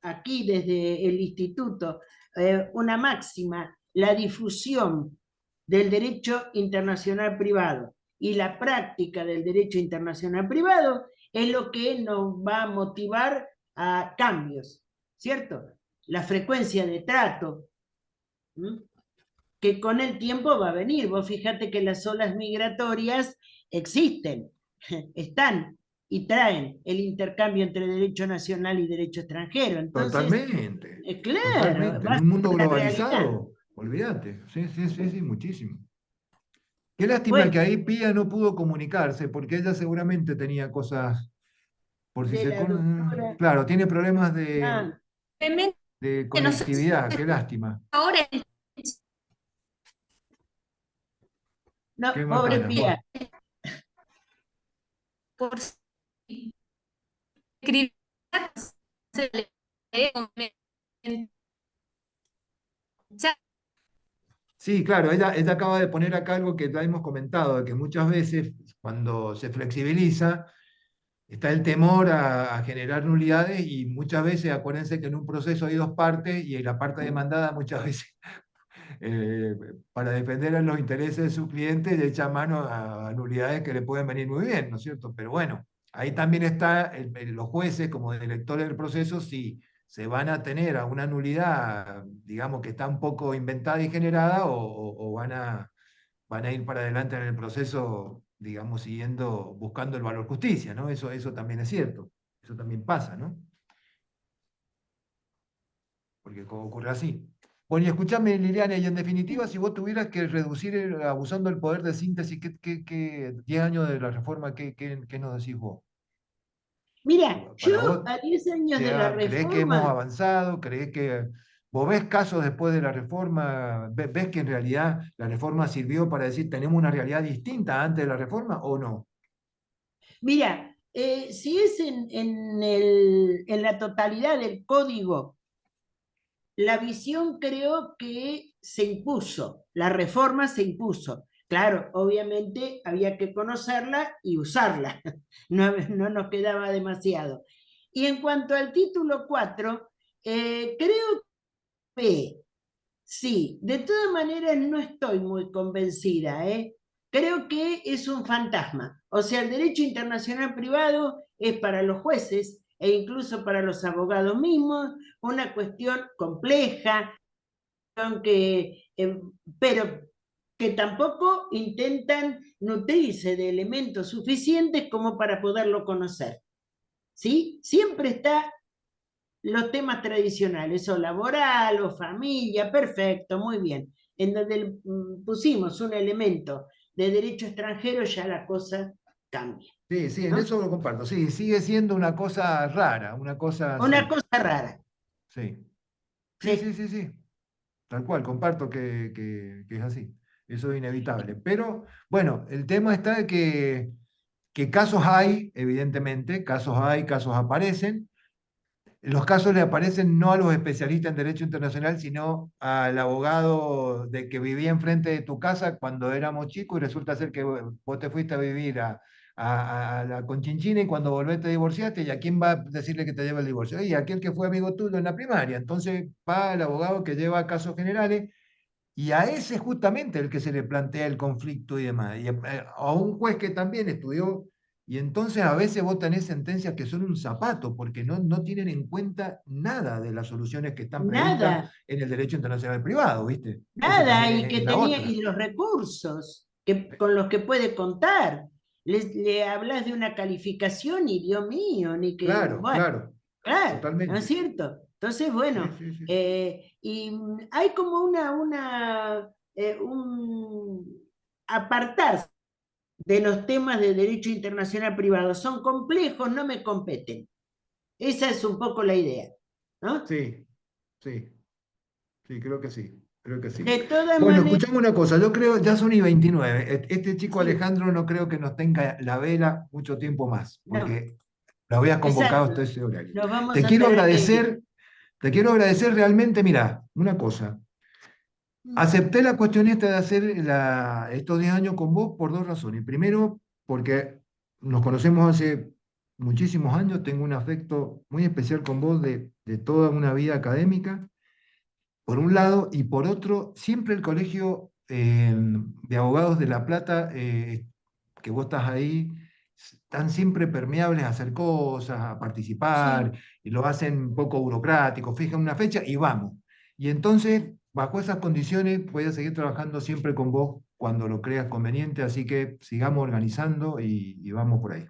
A: aquí, desde el instituto, una máxima: la difusión del derecho internacional privado y la práctica del derecho internacional privado es lo que nos va a motivar a cambios, ¿cierto? La frecuencia de trato, ¿m? Que con el tiempo va a venir. Vos fíjate que las olas migratorias existen, están y traen el intercambio entre derecho nacional y derecho extranjero. Entonces,
B: Totalmente,
A: claro,
B: totalmente.
A: va
B: En
A: a
B: un mundo
A: ser la realidad.
B: globalizado, olvídate. Sí, muchísimo. Qué lástima
A: Bueno,
B: que ahí Pía no pudo comunicarse, porque ella seguramente tenía cosas, por si
A: de
B: se...
A: la doctora,
B: Claro, tiene problemas
A: ah,
D: Realmente,
B: de
D: no sé si
B: conectividad, qué lástima.
D: ahora
A: no,
B: Qué
A: pobre
B: macana.
A: Pía.
D: por escribir se lee en chat.
B: Sí, claro, ella acaba de poner acá algo que ya hemos comentado, de que muchas veces cuando se flexibiliza está el temor a generar nulidades, y muchas veces, acuérdense que en un proceso hay dos partes y la parte demandada muchas veces eh, para defender a los intereses de su cliente le echa mano a nulidades que le pueden venir muy bien, ¿no es cierto? Pero bueno, ahí también está los jueces como directores del proceso, si se van a tener a una nulidad, digamos, que está un poco inventada y generada, o van a ir para adelante en el proceso, digamos, buscando el valor justicia, ¿no? Eso también es cierto, eso también pasa, ¿no? Porque ocurre así. Bueno, y escúchame, Liliana, y en definitiva, si vos tuvieras que reducir, abusando del poder de síntesis, 10 años de la reforma, qué nos decís vos?
A: Mira,
B: Para
A: yo
B: vos,
A: a 10 años de la
B: ¿creés que hemos
A: reforma,
B: avanzado? ¿Creés que vos ves casos después de la reforma? ¿Ves que en realidad la reforma sirvió para decir tenemos una realidad distinta antes de la reforma o no?
A: mira, si es en la totalidad del código, la visión creo que se impuso, la reforma se impuso. Claro, obviamente había que conocerla y usarla, no nos quedaba demasiado. Y en cuanto al título 4, creo que sí, de todas maneras no estoy muy convencida, ¿eh? Creo que es un fantasma. O sea, el derecho internacional privado es para los jueces e incluso para los abogados mismos una cuestión compleja, que, pero que tampoco intentan nutrirse de elementos suficientes como para poderlo conocer. ¿Sí? Siempre está los temas tradicionales, o laboral, o familia, perfecto, muy bien. En donde pusimos un elemento de derecho extranjero, ya la cosa cambia.
B: Sí, sí, en
A: ¿No?
B: eso lo comparto. Sí, sigue siendo una cosa rara, una cosa,
A: Una
B: sí,
A: cosa rara.
B: sí. Sí, sí,
A: Sí.
B: sí, sí. Tal cual, comparto que es así. Eso es inevitable. Pero bueno, el tema está de que casos hay, evidentemente, casos hay, casos aparecen. Los casos le aparecen no a los especialistas en derecho internacional, sino al abogado de que vivía enfrente de tu casa cuando éramos chicos y resulta ser que vos te fuiste a vivir a la Conchinchina y cuando volvés te divorciaste, ¿y a quién va a decirle que te lleva el divorcio? Y aquel que fue amigo tuyo en la primaria. Entonces va el abogado que lleva casos generales y a ese es justamente el que se le plantea el conflicto y demás. Y a un juez que también estudió, y entonces a veces vos tenés sentencias que son un zapato, porque no tienen en cuenta nada de las soluciones que están previstas
A: Nada,
B: en el derecho internacional privado, ¿viste? Eso
A: nada,
B: también
A: y que
B: es la
A: tenía,
B: otra.
A: y los recursos con los que puede contar. Le hablas de una calificación y Dios mío, ni que,
B: Claro,
A: bueno,
B: claro,
A: claro, ¿no es
B: totalmente.
A: cierto? Entonces,
B: Sí,
A: bueno,
B: sí, sí.
A: y hay como un apartarse de los temas de derecho internacional privado. Son complejos, no me competen. Esa es un poco la idea, ¿no?
B: Sí, sí, sí, creo que sí, creo que sí.
A: De todas
B: Bueno,
A: maneras,
B: escuchame una cosa, yo creo, ya son y 29. Este chico
A: sí,
B: Alejandro no creo que nos tenga la vela mucho tiempo más,
A: no,
B: porque lo habías convocado
A: exacto.
B: hasta ese horario.
A: Nos vamos
B: Te
A: a
B: quiero
A: tener que ir.
B: agradecer, te quiero agradecer realmente, mira, una cosa. Acepté la cuestión esta de hacer estos 10 años con vos por dos razones. Primero, porque nos conocemos hace muchísimos años, tengo un afecto muy especial con vos de toda una vida académica, por un lado, y por otro, siempre el Colegio de Abogados de La Plata, que vos estás ahí, están siempre permeables a hacer cosas, a participar,
A: Sí,
B: y lo hacen un poco burocrático, fijan una fecha y vamos. Y entonces, bajo esas condiciones, voy a seguir trabajando siempre con vos cuando lo creas conveniente, así que sigamos organizando y vamos por ahí.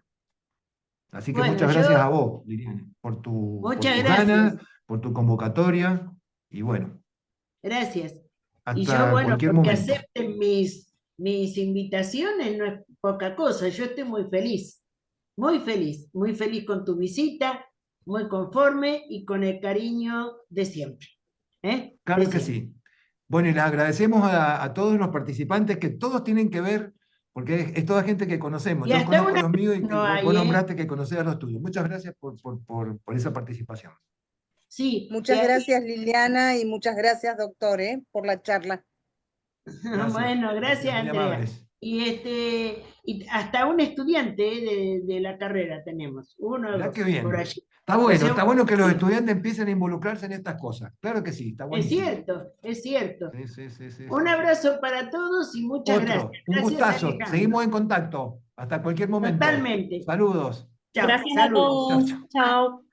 B: Así que
A: bueno,
B: muchas gracias a vos, Liliana, por
A: muchas
B: tus
A: gracias,
B: ganas, por tu convocatoria, y bueno,
A: gracias. Y yo,
B: hasta
A: bueno,
B: cualquier
A: porque
B: momento.
A: acepten mis invitaciones no es poca cosa. Yo estoy muy feliz con tu visita, muy conforme y con el cariño de siempre. ¿Eh? De
B: Claro que
A: siempre.
B: sí. Bueno, y les agradecemos a todos los participantes que todos tienen que ver, porque es toda gente que conocemos.
A: Y
B: Yo
A: hasta
B: conozco
A: una
B: los míos y
A: no
B: vos
A: hay, ¿eh?
B: nombraste que conocías los tuyos. Muchas gracias por esa participación.
A: Sí,
F: Muchas gracias, Liliana, y muchas gracias, doctor, por la charla.
B: Gracias,
A: bueno,
B: gracias,
A: gracias,
B: muy
A: Andrea.
B: amables.
A: Y hasta un estudiante de la carrera tenemos, uno o
B: Mirá qué
A: dos, por
B: bien.
A: allí. O sea,
B: Está bueno que los estudiantes empiecen a involucrarse en estas cosas. Claro que sí, está
A: es
B: buenísimo.
A: cierto, es cierto.
B: Sí, sí, sí, sí,
A: Un
B: sí, sí.
A: abrazo para todos y muchas gracias.
B: Otro, un
A: Gracias,
B: gustazo. Seguimos
A: Alejandro.
B: en contacto. Hasta cualquier momento.
A: Totalmente.
B: Saludos.
A: Chao,
D: Gracias a
A: saludos.
B: Chao,
D: todos.
B: chao.
D: Chao.